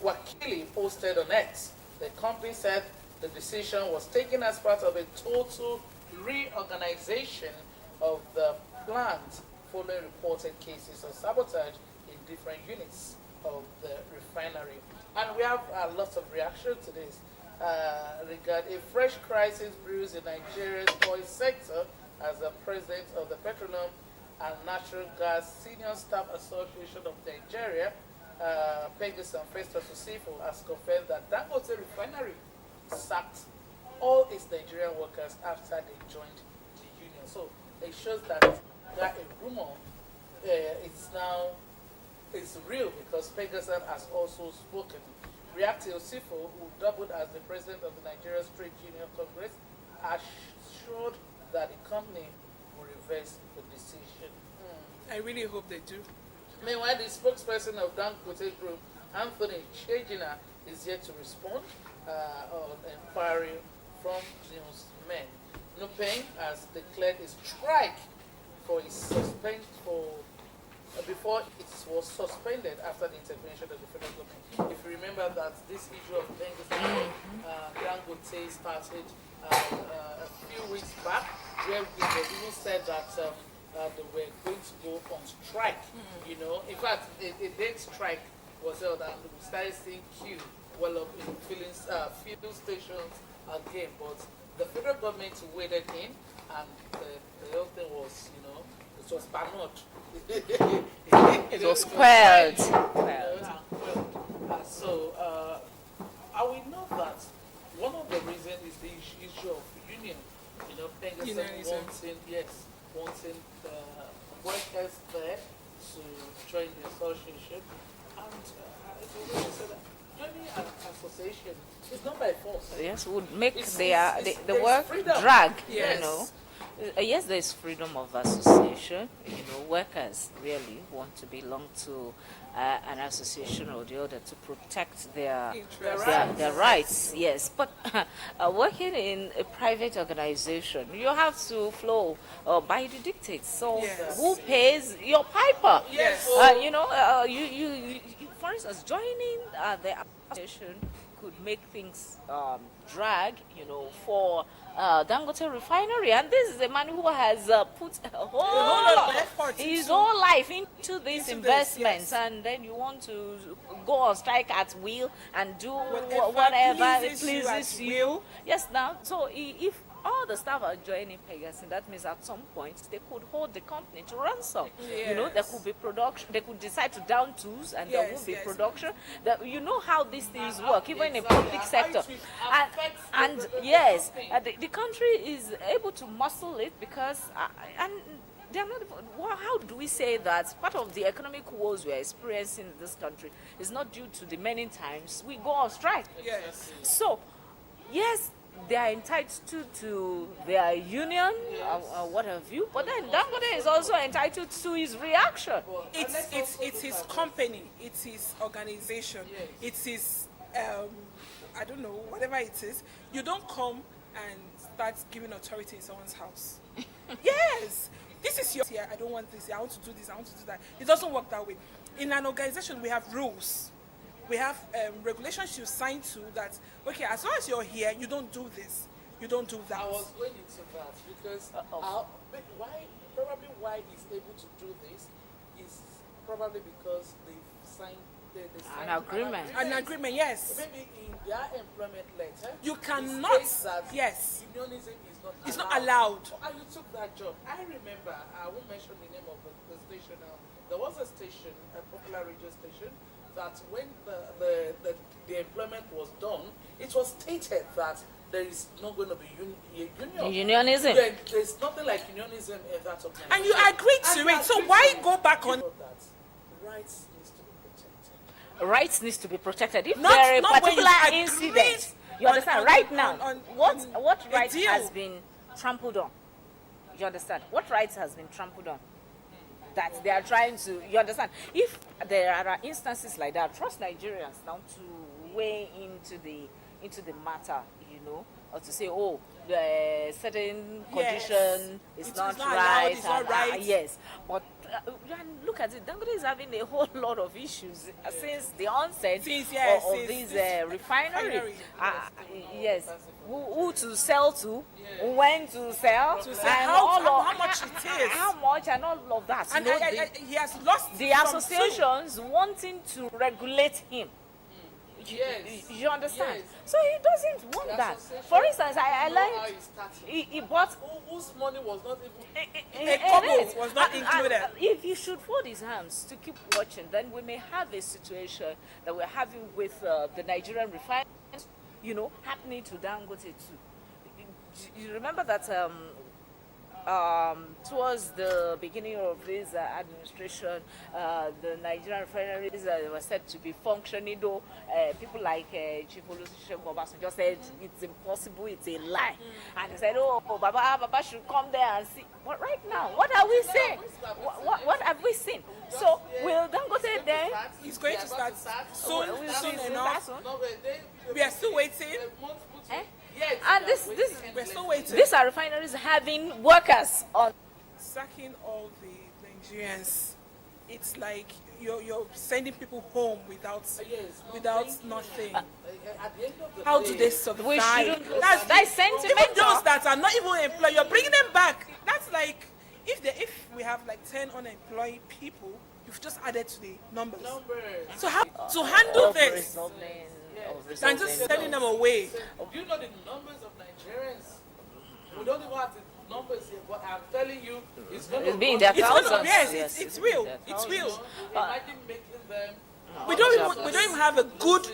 Wakili posted on X. The company said the decision was taken as part of a total reorganization of the plant following reported cases of sabotage in different units of the refinery. And we have lots of reaction to this. Regarding a fresh crisis brews in Nigeria's oil sector as the president of the Petroleum and Natural Gas Senior Staff Association of Nigeria, Pegasus Festus Osifo, has confirmed that Dangote Refinery sacked all its Nigerian workers after they joined the union. So it shows that a rumor it's real because Pegasus has also spoken. Reacting Osifo, who doubled as the president of the Nigeria Trade Union Congress, assured that the company will reverse the decision. I really hope they do. Meanwhile, the spokesperson of Dangote Group, Anthony Chejina, is yet to respond on inquiry from newsmen. Nupeng has declared a strike for its before it was suspended after the intervention of the federal government. If you remember that this issue of Dangote started a few weeks back, where it was even said that they were going to go on strike. You know, in fact, a dead strike was held, and we started seeing queue well up in fuel stations again. But the federal government waded in, and the whole thing was, you know, it was banned. It was quelled. So, I will know that one of the reasons is the issue of union. You know, Pegasus wanting the workers there to join the association. And I said that joining an association is not by force. Yes, would make It's the there's work freedom. drag, Yes. you know. Yes, there is freedom of association. You know, workers really want to belong to an association or the other to protect their rights. Yes, but working in a private organization, you have to flow by the dictates. So, Yes. who pays your piper? Yes. You know, you, for instance, joining the association could make things drag, you know, for Dangote refinery. And this is a man who has put a whole lot of effort his into- whole life into these into this, investments, yes. and then you want to go on strike at will and do Whatever whatever pleases you pleases at you. will. Yes, now, so if all the staff are joining Pegasus, that means at some point they could hold the company to ransom. You know, there Yes. could be production, they could decide to down tools, and there Yes, will be yes. production. That, you know how these things work, even in Exactly. public How sector. it will And, affect and the yes, company. the country is able to muscle it because, and they're not, well, how do we say that part of the economic woes we are experiencing in this country is not due to the many times we go on strike? Yes. So, yes, they are entitled to their union, what have you, but then Dangote is also entitled to his reaction. It's his company, it's his organization, it's his I don't know, whatever it is. You don't come and start giving authority in someone's house. Yes, this is your. Yeah, I don't want this. I want to do this. I want to do that. It doesn't work that way. In an organization, we have rules. We have regulations you sign to that. Okay, as long as you're here, you don't do this. You don't do that. I was going into that because why he's able to do this is probably because they signed An agreement. An agreement, yes. Maybe in their employment letter, You it cannot. states that Yes. unionism is not It's not allowed. And you took that job. I remember, I won't mention the name of the station now. There was a station, a popular radio station, that when the employment was done, it was stated that there is not going to be a union. Unionism. There's nothing like unionism in that organization. And you agreed to And it. So agreed why to it. go back on? That rights needs to be protected. Rights needs to be protected. If Not- there is a not when you particular agreed incident, you on- understand, on- right on- now, on what a right deal. has been trampled on? You understand? What rights has been trampled on? That they are trying to, you understand? If there are instances like that, trust Nigerians now to weigh into the matter, you know, or to say, oh, the certain Yes. condition is It's not not allowed, right. it's not and, right. yes, but and look at it. Dangote is having a whole lot of issues since the onset Since, yes, of since this this refinery. refinery. Yes, who to sell to, when to sell, To and sell, how- all how- of, how much it is. how much, and all of that. And you know, he has lost the some associations wanting to regulate him. Yes. You understand? Yes. So he doesn't want The that. association, For instance, I you know how learned it started. he bought Whose money was not even A couple was not included. If you should fold his hands to keep watching, then we may have a situation that we're having with the Nigerian refineries, you know, happening to Dangote too. You remember that towards the beginning of this administration, the Nigerian refineries were said to be functioning, though people like Chief Olusegun Obasanjo said it's impossible, it's a lie. And they said, oh, Baba should come there and see. But right now, what are we saying? What have we seen? So, will Dangote then? He's going to start soon, We'll soon see enough. soon. No, but We are still waiting. Eh? Yes, And they are this We're still waiting. these are refineries having workers on. Sacking all the Nigerians. It's like you're sending people home without Yes, no, without thank you. nothing. At the end of the How day, do they survive? We shouldn't. That's That's even sentimental. those that are not even employed, you're bringing them back. That's like if we have like 10 unemployed people, you've just added to the numbers. numbers. So how to handle Of this resolving- of than just resolving sending them those. away? Do you know the numbers of Nigerians? We don't even have the numbers here, but I'm telling you, it's going to It's being go their to- It's gonna, thousands. yes, Yes, it's it's real. their It's You real. know, imagine making them. We don't even have a good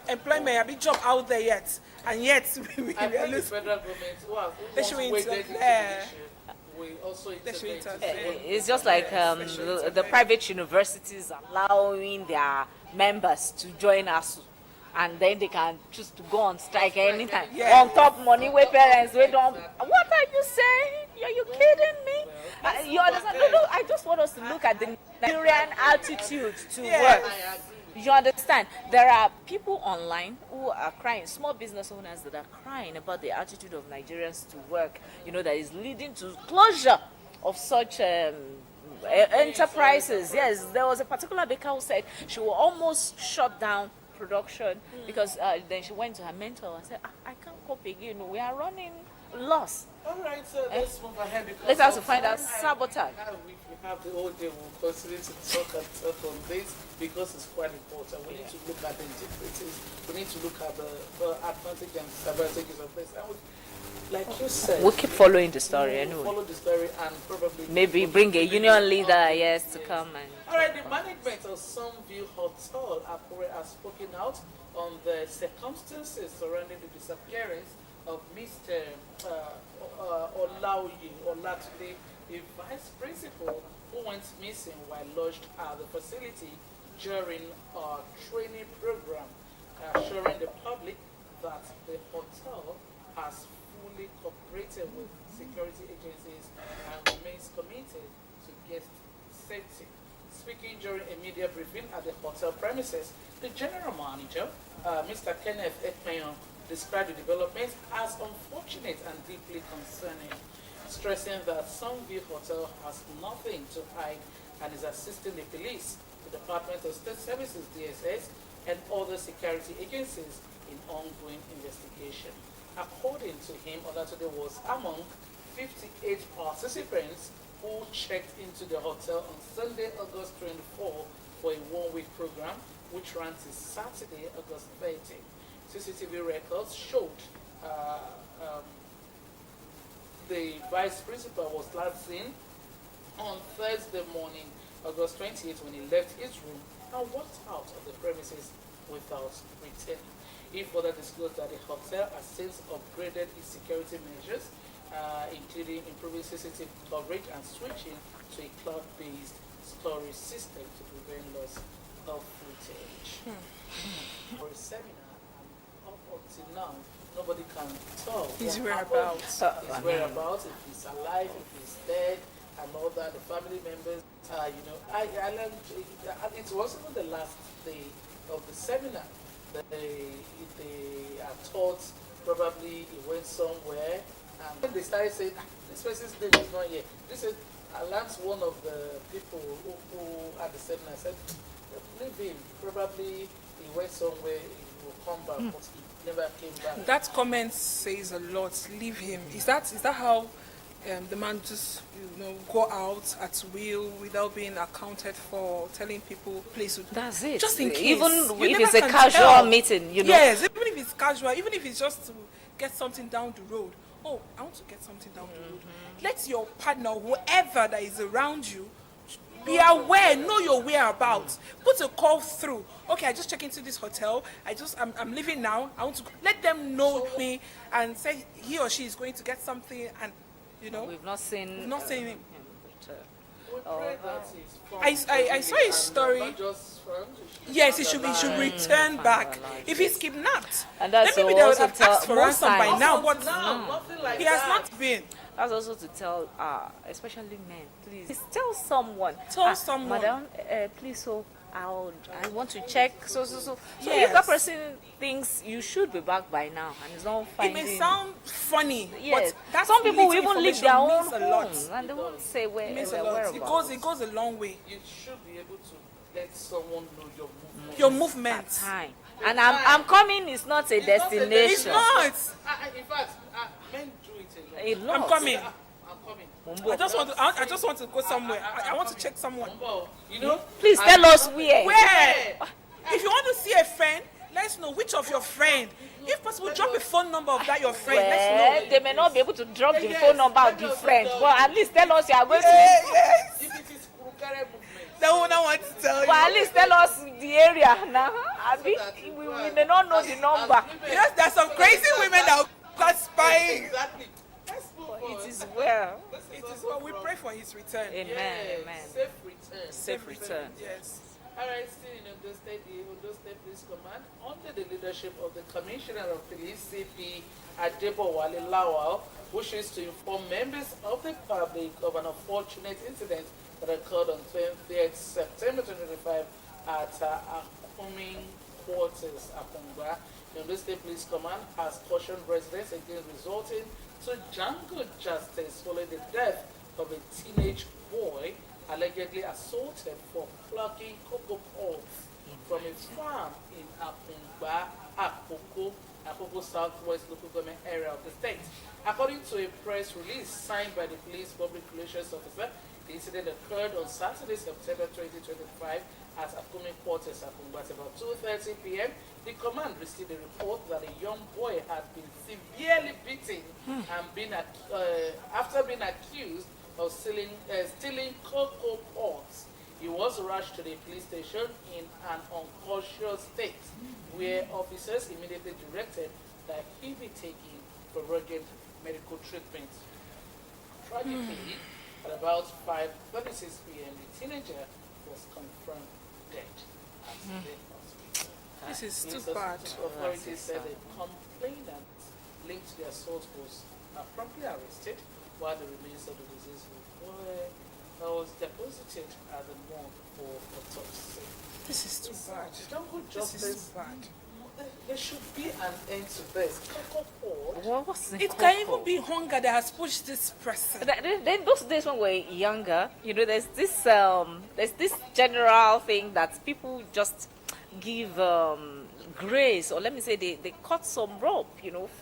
employment, a big job out there yet, and yet we I are think the losing. federal government, They who should has waded into interfere. the issue, will also They should intervene. interfere. It's just like the private universities allowing their members to join us and then they can choose to go on strike anytime. Yeah. On top money where parents we don't. What are you saying? Are you kidding me? You understand? No, I just want us to look at the Nigerian attitude to Yes. work. You understand? There are people online who are crying, small business owners that are crying about the attitude of Nigerians to work, that is leading to closure of such enterprises. Yes, there was a particular baker who said she will almost shut down production because then she went to her mentor and said, I can't cope again. We are running loss. All right, so let's move ahead. Let's have to find out sabotage. We have the whole day. We'll continue to talk on this because it's quite important. We need to look at the differences. We need to look at the advantages and disadvantages of this. And like you said, we'll keep following the story anyway. Follow the story and probably maybe bring a union leader, to come and. All right, the management of Sunview Hotel Akure has spoken out on the circumstances surrounding the disappearance of Mr. Olatunde, a vice principal who went missing while lodged at the facility during a training program, assuring the public that the hotel has fully cooperated with security agencies and remains committed to guest safety. Speaking during a media briefing at the hotel premises, the general manager, Mr. Kenneth Ekpeyon, described the development as unfortunate and deeply concerning, stressing that Sunview Hotel has nothing to hide and is assisting the police, the Department of State Services (DSS), and other security agencies in ongoing investigation. According to him, Olatunde was among 58 participants who checked into the hotel on Sunday, August 24 for a one-week program, which ran till Saturday, August 30. CCTV records showed the vice principal was last seen on Thursday morning, August 28, when he left his room and walked out of the premises without returning. He further disclosed that the hotel has since upgraded its security measures, including improving CCTV coverage and switching to a cloud-based storage system to prevent loss of footage. For a seminar, and up until now, nobody can tell His what whereabouts. happened, his whereabouts, if he's alive, if he's dead, and all that. The family members, I learned it wasn't even the last day of the seminar. They are taught probably he went somewhere, and when they started saying, this person's name is not here. This is Lance, one of the people who at the seminar said, leave him. Probably he went somewhere, he will come back, but he never came back. That comment says a lot. Leave him. Is that how the man just go out at will without being accounted for, telling people please? That's it. Just in case. Even You if never it's a can casual tell. meeting, Yes, even if it's casual, even if it's just to get something down the road. Oh, I want to get something down the road. Let your partner, whoever that is around you, be aware, know your whereabouts. Put a call through. Okay, I just checked into this hotel. I'm leaving now. I want to let them know me and say he or she is going to get something, and we've not seen him. We pray that he's fine. I saw his story. Not just friends, Yes, he should return back. If he's kidnapped, And then that's maybe they would also have asked for most ransom by times. now. But nothing like he that. has not been. That's also to tell, especially men, please tell someone. Tell someone. Madam, please, I want to check. So Yes. if that person thinks you should be back by now and is not It finding. may sound funny, Yes. but that Some people will little even leave information their own means a lot. homes and they won't say where It means their a lot. whereabouts. It goes a long way. You should be able to let someone know your movement. Your movement. Time. And I'm coming is not a It's not a destination. It's not. In fact, men do it a lot. A lot. I'm coming. I'm coming. I just want to go somewhere. I want to check someone. Mumbo, Please tell us where. Where? If you want to see a friend, let's know which of your friend. If possible, drop a phone number of that your friend. Well, Let's know. they may not be able to drop the Yes, phone number of let the us friend, know. but at least tell us you are going to. Yes. If it is Kurukere movement, That one I want to tell you. But at least tell us the area now. Abi, we may not know the number. Yes, there's some crazy women that are spying. Exactly. Let's move on. It is well. It is what we pray for his return. Amen. Yes, Amen. safe return. Safe return. Yes. Alright, still in Ondo State, the Ondo State Police Command, under the leadership of the Commissioner of Police, CP Adebowale Lawal, wishes to inform members of the public of an unfortunate incident that occurred on 20th September 2025 at Akuming Quarters, Akungba. The Ondo State Police Command has cautioned residents against resorting to jungle justice following the death of a teenage boy allegedly assaulted for plucking cocoa pods from a farm in Akungba, Akoko Southwest local government area of the state. According to a press release signed by the police public relations officer, the incident occurred on Saturday, September 2025 at Akumi Quarters, Akungba. At about 2:30 p.m., the command received a report that a young boy had been severely beaten and after being accused of stealing cocoa pods. He was rushed to the police station in an unconscious state, where officers immediately directed that he be taken for urgent medical treatment. Tragically, at about 5:36 p.m., the teenager was confirmed dead at the hospital. This is Police too bad. Authorities said the complainant linked to the assault was promptly arrested, while the remains of the deceased was deposited at the morgue for autopsy. This is too bad. Jungle This is justice. too bad. There should be an end to this. Cocoa pod. What was the It can cocoa? even be hunger that has pushed this person. Then those days when we're younger, there's this general thing that people just give grace, or let me say they cut some rope,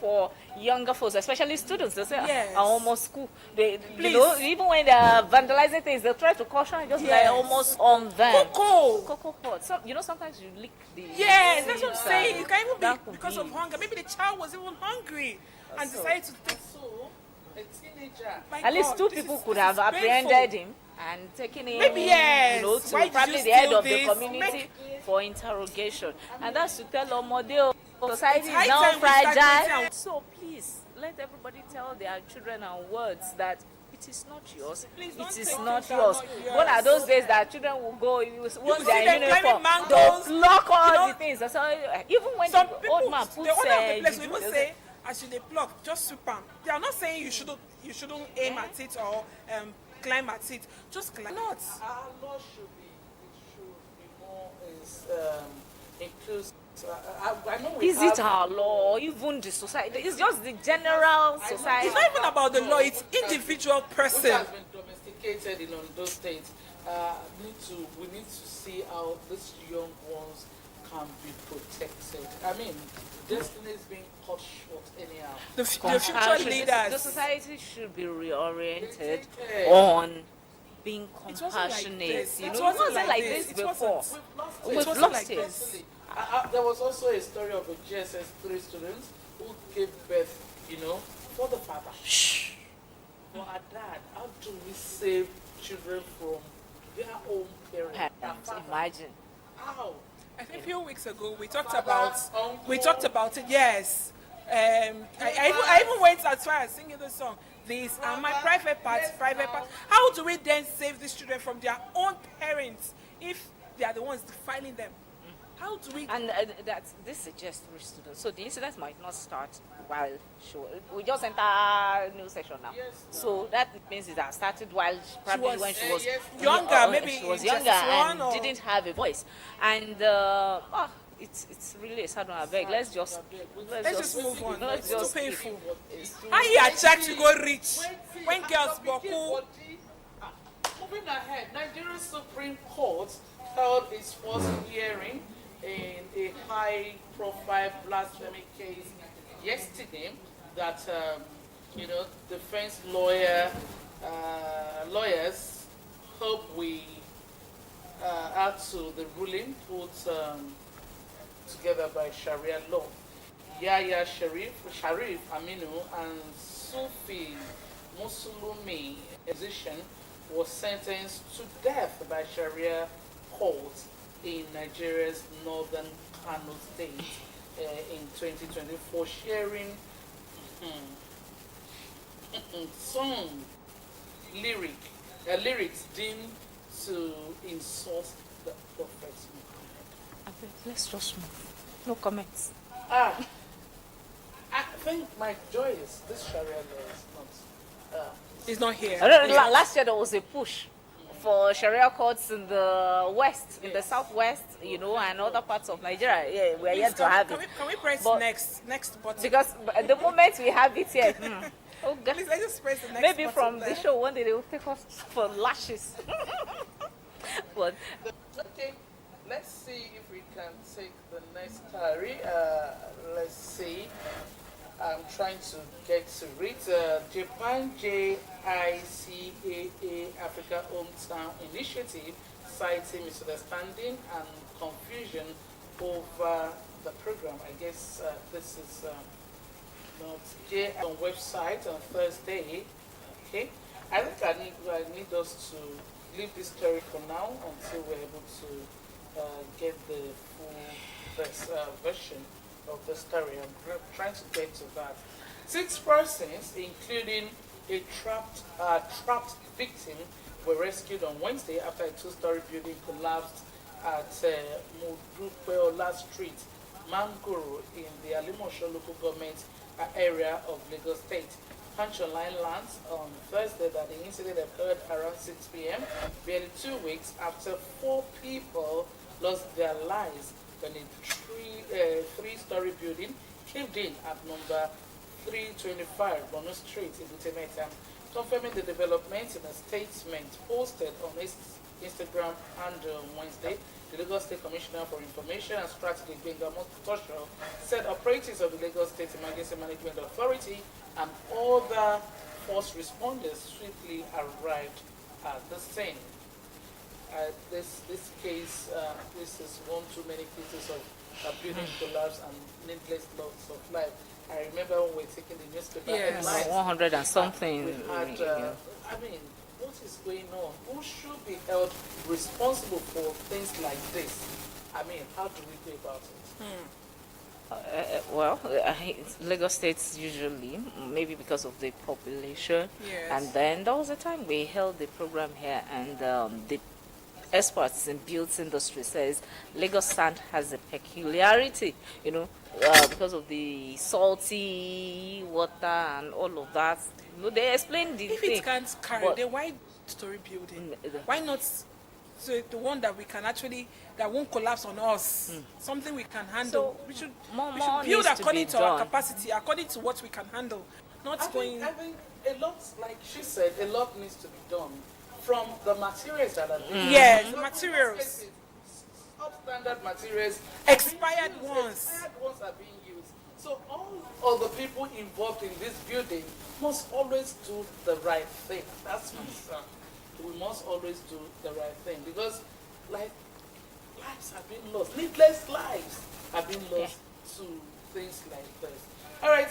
for younger folks, especially students. They say, Yes. almost school. They, Please. even when they're vandalizing things, they try to caution just like Yes. almost on them. Cocoa. Pot. So, sometimes you lick the. Yes, that's what I'm seeds saying. and It can even that be could because of be. hunger. Maybe the child was even hungry and So- decided to take. So, a teenager. My At least God, two this people is- could this have is apprehended painful. him and taken him, Maybe yes. to Why did probably you the head steal of the this? community for interrogation. And that's to tell Omode, society It's high is now time we start fragile. creating- So please, let everybody tell their children and words that it is not yours. Please don't It is take not things that are yours. not What are yours. those days that children will go, once see they are them in climbing uniform, mangoes, they'll block all you know. the things. So, even when Some the people, old man the puts owner of the place will juju, even they'll say, as you they pluck, just sweep them. They are not saying you shouldn't aim at it or climb at it. Just climb. Not. Our law should be more inclusive. I know we Is have, it our law, even the society? It's just the general society. It's not even about the law. It's individual which person. has been domesticated in Ondo State. We need to see how these young ones can be protected. I mean, destiny is being cut short anyhow. The future Compassion. The leaders. society should be reoriented Yeah. on being It wasn't like compassionate. this. It It wasn't wasn't like this. this It before. wasn't. We've wasn't lost like it. this. There was also a story of a GSS 3 student who gave birth, for the father. For our dad, how do we save children from their own parents? their Parents, father? imagine. How? I think a few weeks ago we talked Father, about uncle. it. Yes. I even went as far as singing the song. These are my private parts, private parts. How do we then save these children from their own parents if they are the ones defiling them? How do we? And this suggests three students. So the incident might not start while we just enter a new session now. Yes, So that means it has started while probably was, when she was yes, younger, maybe she was in younger just and one or- didn't have a voice. And it's really a sad one. I beg. Let's just Let's just move on. Let's It's too just painful. It's too How you attract to go rich when girls boku? Moving ahead, Nigeria's Supreme Court held its first hearing in a high-profile blasphemy case yesterday that defense lawyers hope we add to the ruling put together by Sharia law. Yahya Sharif Aminu and Sufi Musulumi musician was sentenced to death by Sharia court in Nigeria's northern Kano state in 2024, sharing song lyrics deemed to insult the prophet's move? Okay, let's just move. No comments. I think my joy is this Sharia law is not. It's not here. Last year there was a push for Sharia courts in the west, in the southwest, and other parts of Nigeria. Yeah, we're yet to have it. Can we press But- next button? Because at the moment we have it here. Oh, God. Please, let's just press the next Maybe button from there. this show one day they will take us for lashes. But Okay, let's see if we can take the next story. Let's see. I'm trying to get to read. Japan JICAA Africa Hometown Initiative citing misunderstanding and confusion over the program. I guess this is not J on website on Thursday. Okay, I think I need us to leave this story for now until we're able to get the full version of the story. I'm trying to get to that. 6 persons, including a trapped victim, were rescued on Wednesday after a 2-story building collapsed at Modupeola Street, Mangoro, in the Alimosho local government area of Lagos State. Punch Online lands on Thursday that the incident occurred around 6 p.m., barely 2 weeks after 4 people lost their lives when a 3-story building caved in at number 325 Bono Street in Butemeta. Confirming the development in a statement posted on its Instagram handle on Wednesday, the Lagos State Commissioner for Information and Strategy, Benga Motosho, said operatives of the Lagos State Emergency Management Authority and other force responders swiftly arrived at the scene. This case, this is one too many cases of building collapse and needless loss of life. I remember when we were taking the newspaper headlines, 100 and something. we had, I mean, what is going on? Who should be held responsible for things like this? I mean, how do we go about it? Lagos State's usually, maybe because of the population. Yes. And then there was a time we held the program here, and the experts in built industry says Lagos sand has a peculiarity, because of the salty water and all of that. They explained the If thing. it can't carry, but- then why story building? Mm, Why not so the one that we can actually, that won't collapse on us? Something we can handle. So, we should more build needs to according be to our done. capacity, according to what we can handle. Not I going. think a lot, like she said, a lot needs to be done from the materials that are being Yes, used. the So materials. in most cases, substandard materials, Expired being used, ones. expired ones are being used. So all of the people involved in this building must always do the right thing. That's my son. We must always do the right thing because, like, lives have been lost. Needless lives have been lost to things like this. All right,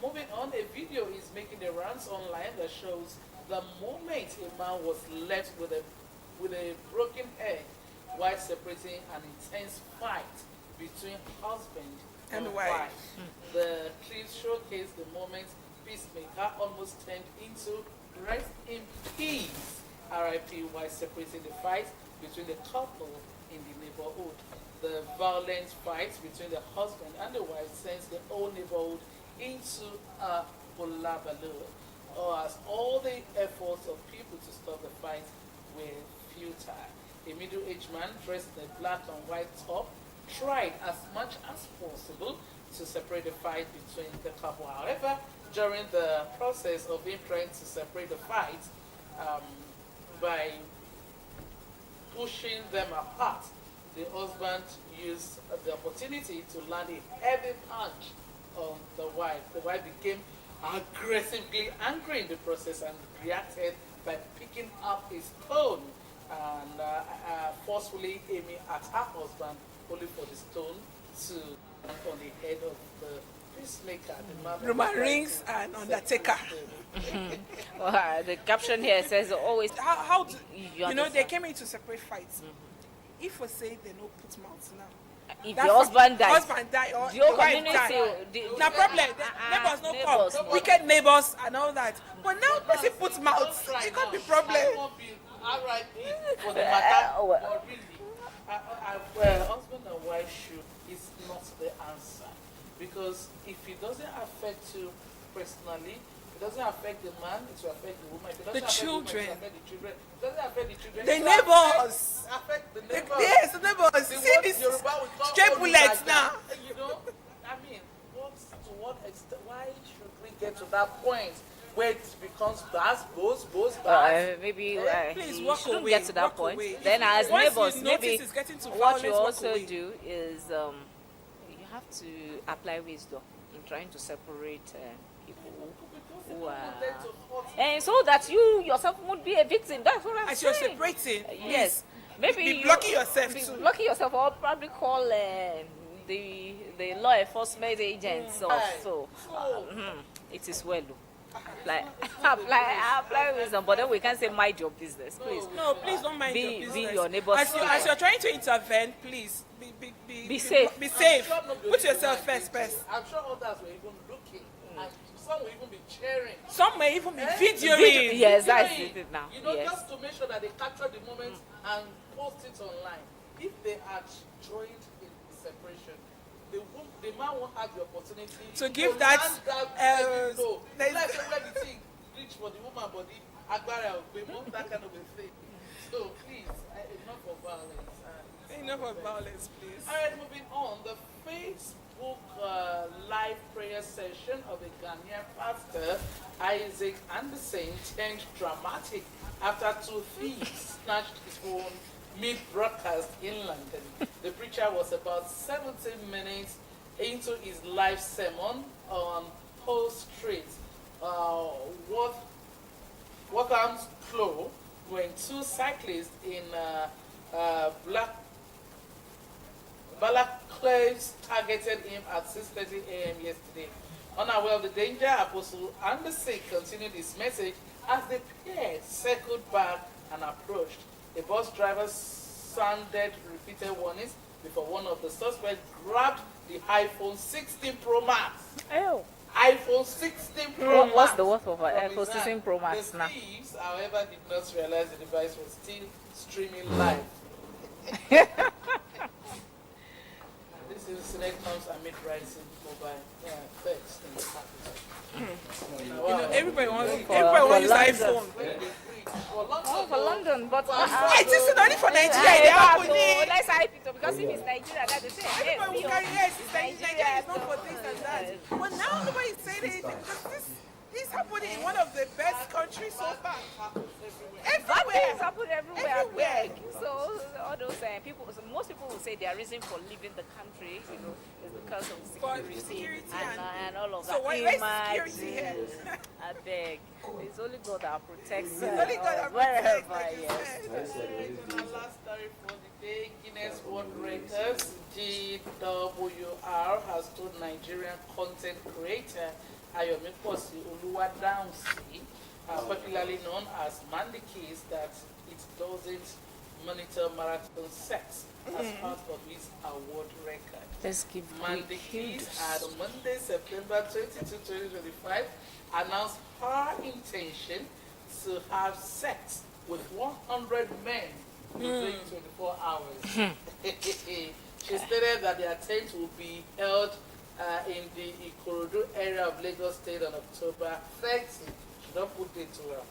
moving on. A video is making the rounds online that shows the moment a man was left with a broken egg while separating an intense fight between husband and And wife. wife. The clips showcase the moment Peacemaker almost turned into rest in peace, RIP, while separating the fight between the couple in the neighborhood. The violent fight between the husband and the wife sends the whole neighborhood into a hullabaloo, as all the efforts of people to stop the fight were futile. A middle-aged man dressed in a black and white top tried as much as possible to separate the fight between the couple. However, during the process of him trying to separate the fight by pushing them apart, the husband used the opportunity to land a heavy punch on the wife. The wife became aggressively angry in the process and reacted by picking up a stone and forcefully aiming at her husband, only for the stone to land on the head of the peacemaker. The man Roman was Reigns trying and to Undertaker. The caption here says always. How do, You they understand. came in to separate fights. If we say they no put mouth now, If that the husband dies, husband die or the whole the wife community, die. Now problem, neighbors no neighbors come, no. wicked neighbors and all that. But now person put mouth, Don't try it can't be now. problem. I won't be RIP for the matter, well. but really, husband and wife should is not the answer, because if it doesn't affect you personally, it doesn't affect the man, it will affect the woman. If it doesn't The affect children. the woman, it will affect the children. It doesn't affect the children. The it will neighbors. Affect the neighbors. Yes, the neighbors. The See word this Yoruba we call stray Olubaja. bullets now. You know, I mean, to what extent? Why should we get to that point where it becomes baz? Maybe Please you walk shouldn't away, get to that walk point. away. Then as Once neighbors, you notice maybe it's getting to what you violence, walk also away. do is you have to apply wisdom in trying to separate people who are, and so that you yourself won't be a victim. That's what I'm As you're saying. separating, Yes, maybe be you blocking yourself be too. blocking yourself, or probably call the law enforcement agents or so. It is well. Apply wisdom, but then we can't say mind your business, please. No, please don't mind your Be business. your neighbor's As you're trying to intervene, please Be safe. Be safe. I'm sure nobody Put will yourself like first. it. I'm sure others were even looking, and some will even be cheering. Some may even be Eh? videoing. Yes, that's Videoing, it now. You know, Yes. just to make sure that they capture the moment and post it online. If they are joined in the separation, the man won't have the opportunity To give that, no. there's- Let's say where the thing reach for the woman body, agbára ògbémọ, that kind of a thing. So please, enough of violence. Enough of violence, please. All right, moving on. The Facebook live prayer session of a Ghanaian pastor, Isaac Anderson, turned dramatic after two thieves snatched his phone mid-broadcast in London. The preacher was about 70 minutes into his live sermon on Hull Street, Watham's Close, when two cyclists in Balaclaves targeted him at 6:30 a.m. yesterday. Unaware of the danger, Apostle Anderson continued his message as the pair circled back and approached. The bus driver sounded repeated warnings before one of the suspects grabbed the iPhone 16 Pro Max. Ew. iPhone 16 Pro Max. What's the worth of an from iPhone his 16 hand. Pro Max The now? thieves, however, did not realize the device was still streaming live. This incident comes amid rising mobile thefts in the capital. Everybody wants for his London. iPhone. For London, but It is only for Nigeria. Hey, They back, have oh, it. let's hype it up, because if it's Nigeria, that's the same. Hey, Everybody we will are- carry, yes, it's Nigeria is not for this and that. Yes. But now nobody is saying anything because this is happening in one of the best countries so far. Bad Everywhere. things happen everywhere. Everywhere. So all those people, so most people will say their reason for leaving the country, is because of For security, security and all of So that. where's security here? I beg. It's only God that protects. It's only God that wherever. protects, like you Yes. said. Our last story for the day, Guinness World Records, GWR, has told Nigerian content creator Ayomiposi Oluwadansi, popularly known as Mandy Keys, that it doesn't monitor marathon sex as part of his award record. Let's give Mandy Keys on Monday, September 22, 2025, announced her intention to have sex with 100 men within 24 hours. She stated that the attempt will be held in the Ikorodu area of Lagos State on October 30. She don't put it to her.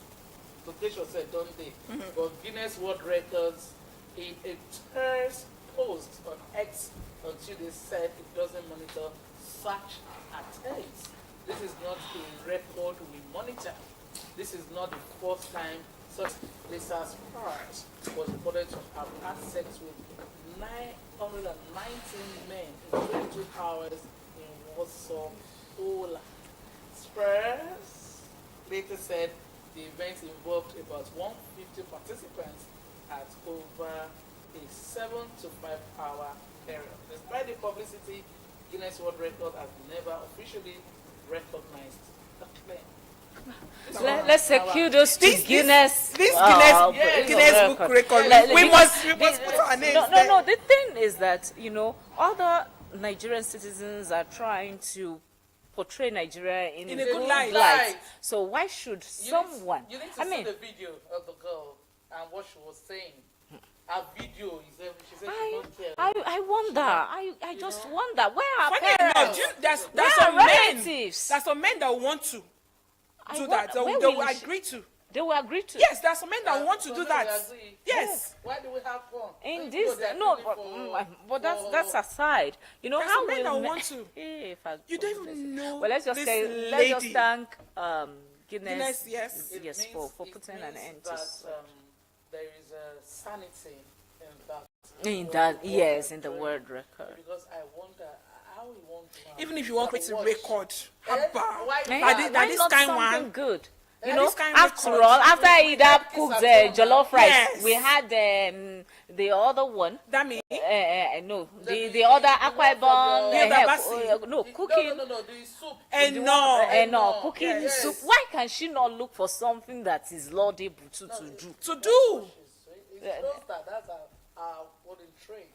Location said, don't they? But Guinness World Records, in a terse post on X on Tuesday, said it doesn't monitor such attempts. This is not a record we monitor. This is not the first time such Lisa's Paris was reported to have had sex with 919 men in 22 hours in Warsaw, Poland. Spurs later said the event involved about 150 participants at over a 7 to 5 hour period. Despite the publicity, Guinness World Record has never officially recognized the claim. Let's say kudos to Guinness. This yes. Guinness Book record. Let- We because must put our names No, there. no. The thing is that other Nigerian citizens are trying to portray Nigeria in a good light. Light. So why should You someone? need to I see mean, the video of the girl and what she was saying. her video is every. She said she don't care. I wonder. I just wonder where are Funny enough, parents? there's Where some are men. relatives? There's some men that want to I do wonder, that. They where will will she- agree to. They will agree to. Yes, there's some men that want to So do no, that. we agree. Yes. Why do we have fun? In Even this, though they're no, doing but that's for- aside. You know There's how some men will that men- want to. Hey, You don't even know Well, let's just this say, let's just lady. thank Guinness, yes. It yes, means- for it putting an means end to that, there is a sanity in that. in word- that. word Yes, in the record. word record. Because I wonder how you want to have Even if you want to watch. create a record, Haba. Why- Eh, why- this- why this not kind something one- good? You Eh, know, this kind after record. all, after We Ida had cooked this at home jollof now. rice, Yes. we had the other one. That means No, The- the other the aqua one from bon. your- Yeah, Babasi. No, The- cooking. No, the soup. and The no. one, no, cooking Yes. soup. Why can she not look for something that is laudable to do? To do. It shows that that's our golden trade.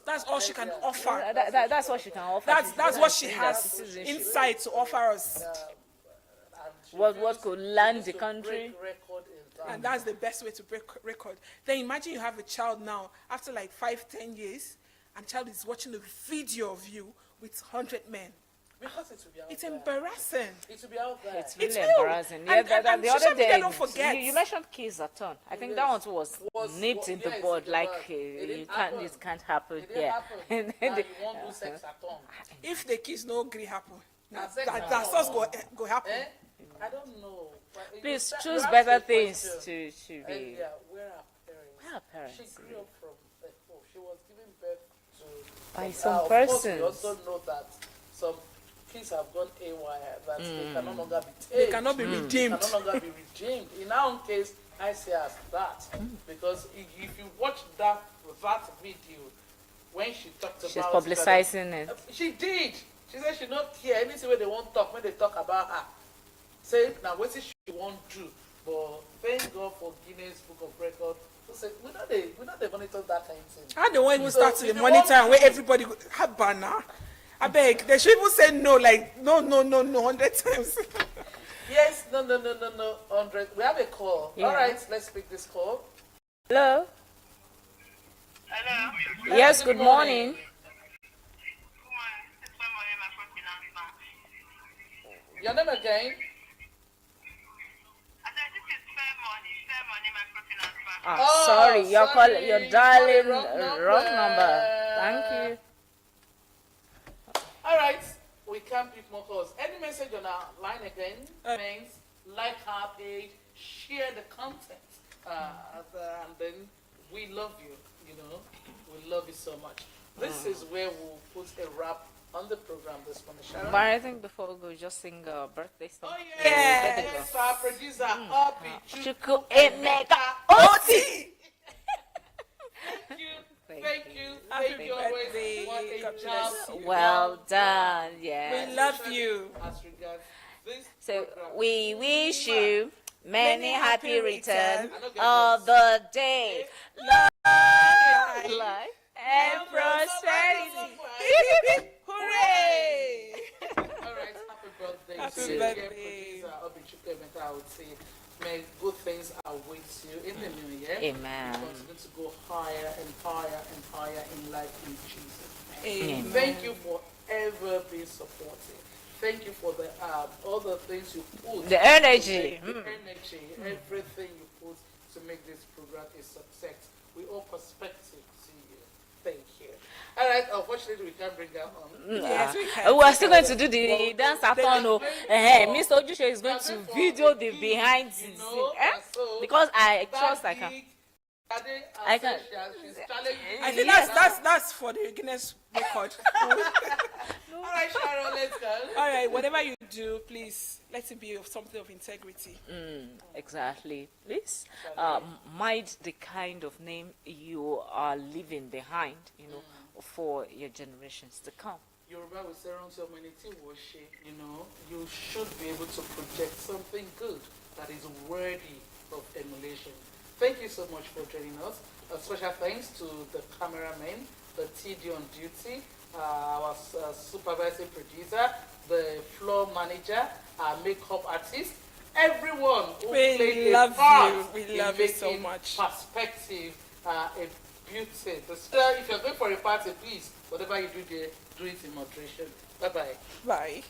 That's all she can yeah. offer. That's what she can offer. That's what she She's has citizenship. inside to offer us. And she What feels could she land needs the to country? break record in that. And that's the best way to break record. Then imagine you have a child now, after like 5-10 years, and child is watching a video of you with 100 men. Because it will be out It's there. embarrassing. It will be out there. It's really It's real. embarrassing. And- Yeah, and the social other media day, don't forget. you mentioned kids a ton. I think that one too was nipped in the yes, bud. in the Like bud. It didn't it happen. can't happen. It didn't Yeah. happen. And Now then you won't do sex at all. If the kids no agree happen, Now sex that at that's all. what's go happen. Eh? I don't know. But you Please start- choose you ask better the things question, to and be. yeah, where are parents? Where are parents, She grew really? up from she was giving birth to By from- some of course, persons. we also know that some kids have gone AWire, that they can no longer be They tamed. cannot be redeemed. Can no longer be redeemed. In our own case, I see as that because if you watch that video when she talked She's about publicizing it. she did. She said she not care anything where they won't talk when they talk about her. Say now what she won't do. But thank God for Guinness Book of Record. So say we not they monitor that kind of thing. How they won't even So, start to if the you monitor want and where to- everybody have banner. I beg, they should even say no, like no, 100 times. Yes, no, 100. We have a call. Yeah. All right, let's pick this call. Hello. Hello. Yes. Good morning. Your name again? Sorry, you're calling. You're dialing Wrong wrong number. number. Thank you. All right, we can't pick more calls. Any message on our line again? Means like our page, share the content, and then we love you. You know, we love you so much. This is where we'll put a wrap on the program this morning. Sharon? But I think before we go, just sing a birthday song. Oh Yes. yes, our producer, Obi Chuku Emeka Oti! Thank you, Thank thank you. you, Happy thank you always. birthday. What a God job. bless you. Well done. Yeah. We love you. As regards this So program. we wish you many happy return return of the day. Bye. Life and prosperity. Hooray! All right, happy birthday. Happy to birthday. Producer Obi Chukwuemeka, I would say, may good things await you in the new year. Amen. You continue to go higher and higher and higher in life in Jesus' name. Amen. Thank you for ever being supportive. Thank you for the all the things you put. The energy. The energy, everything you put to make this program a success. We all perspective to you. Thank you. All right, unfortunately, we can't bring that on. Yes, we can. We are still going to do the dance at all. No, very Mr. Ojushe is going to video the behind the scene. Because I trust I can. I can. I think that's for the Guinness record. All right, Sharon, let's go. All right, whatever you do, please let it be of something of integrity. Exactly. Please mind the kind of name you are leaving behind, for your generations to come. Yoruba will say around so many things, you should be able to project something good that is worthy of emulation. Thank you so much for joining us. A special thanks to the cameraman, the TD on duty, our supervising producer, the floor manager, our makeup artist, everyone who We played love a part you. We in love you so making much. perspective a beauty. But if you're going for a party, please, whatever you do there, do it in moderation. Bye-bye. Bye.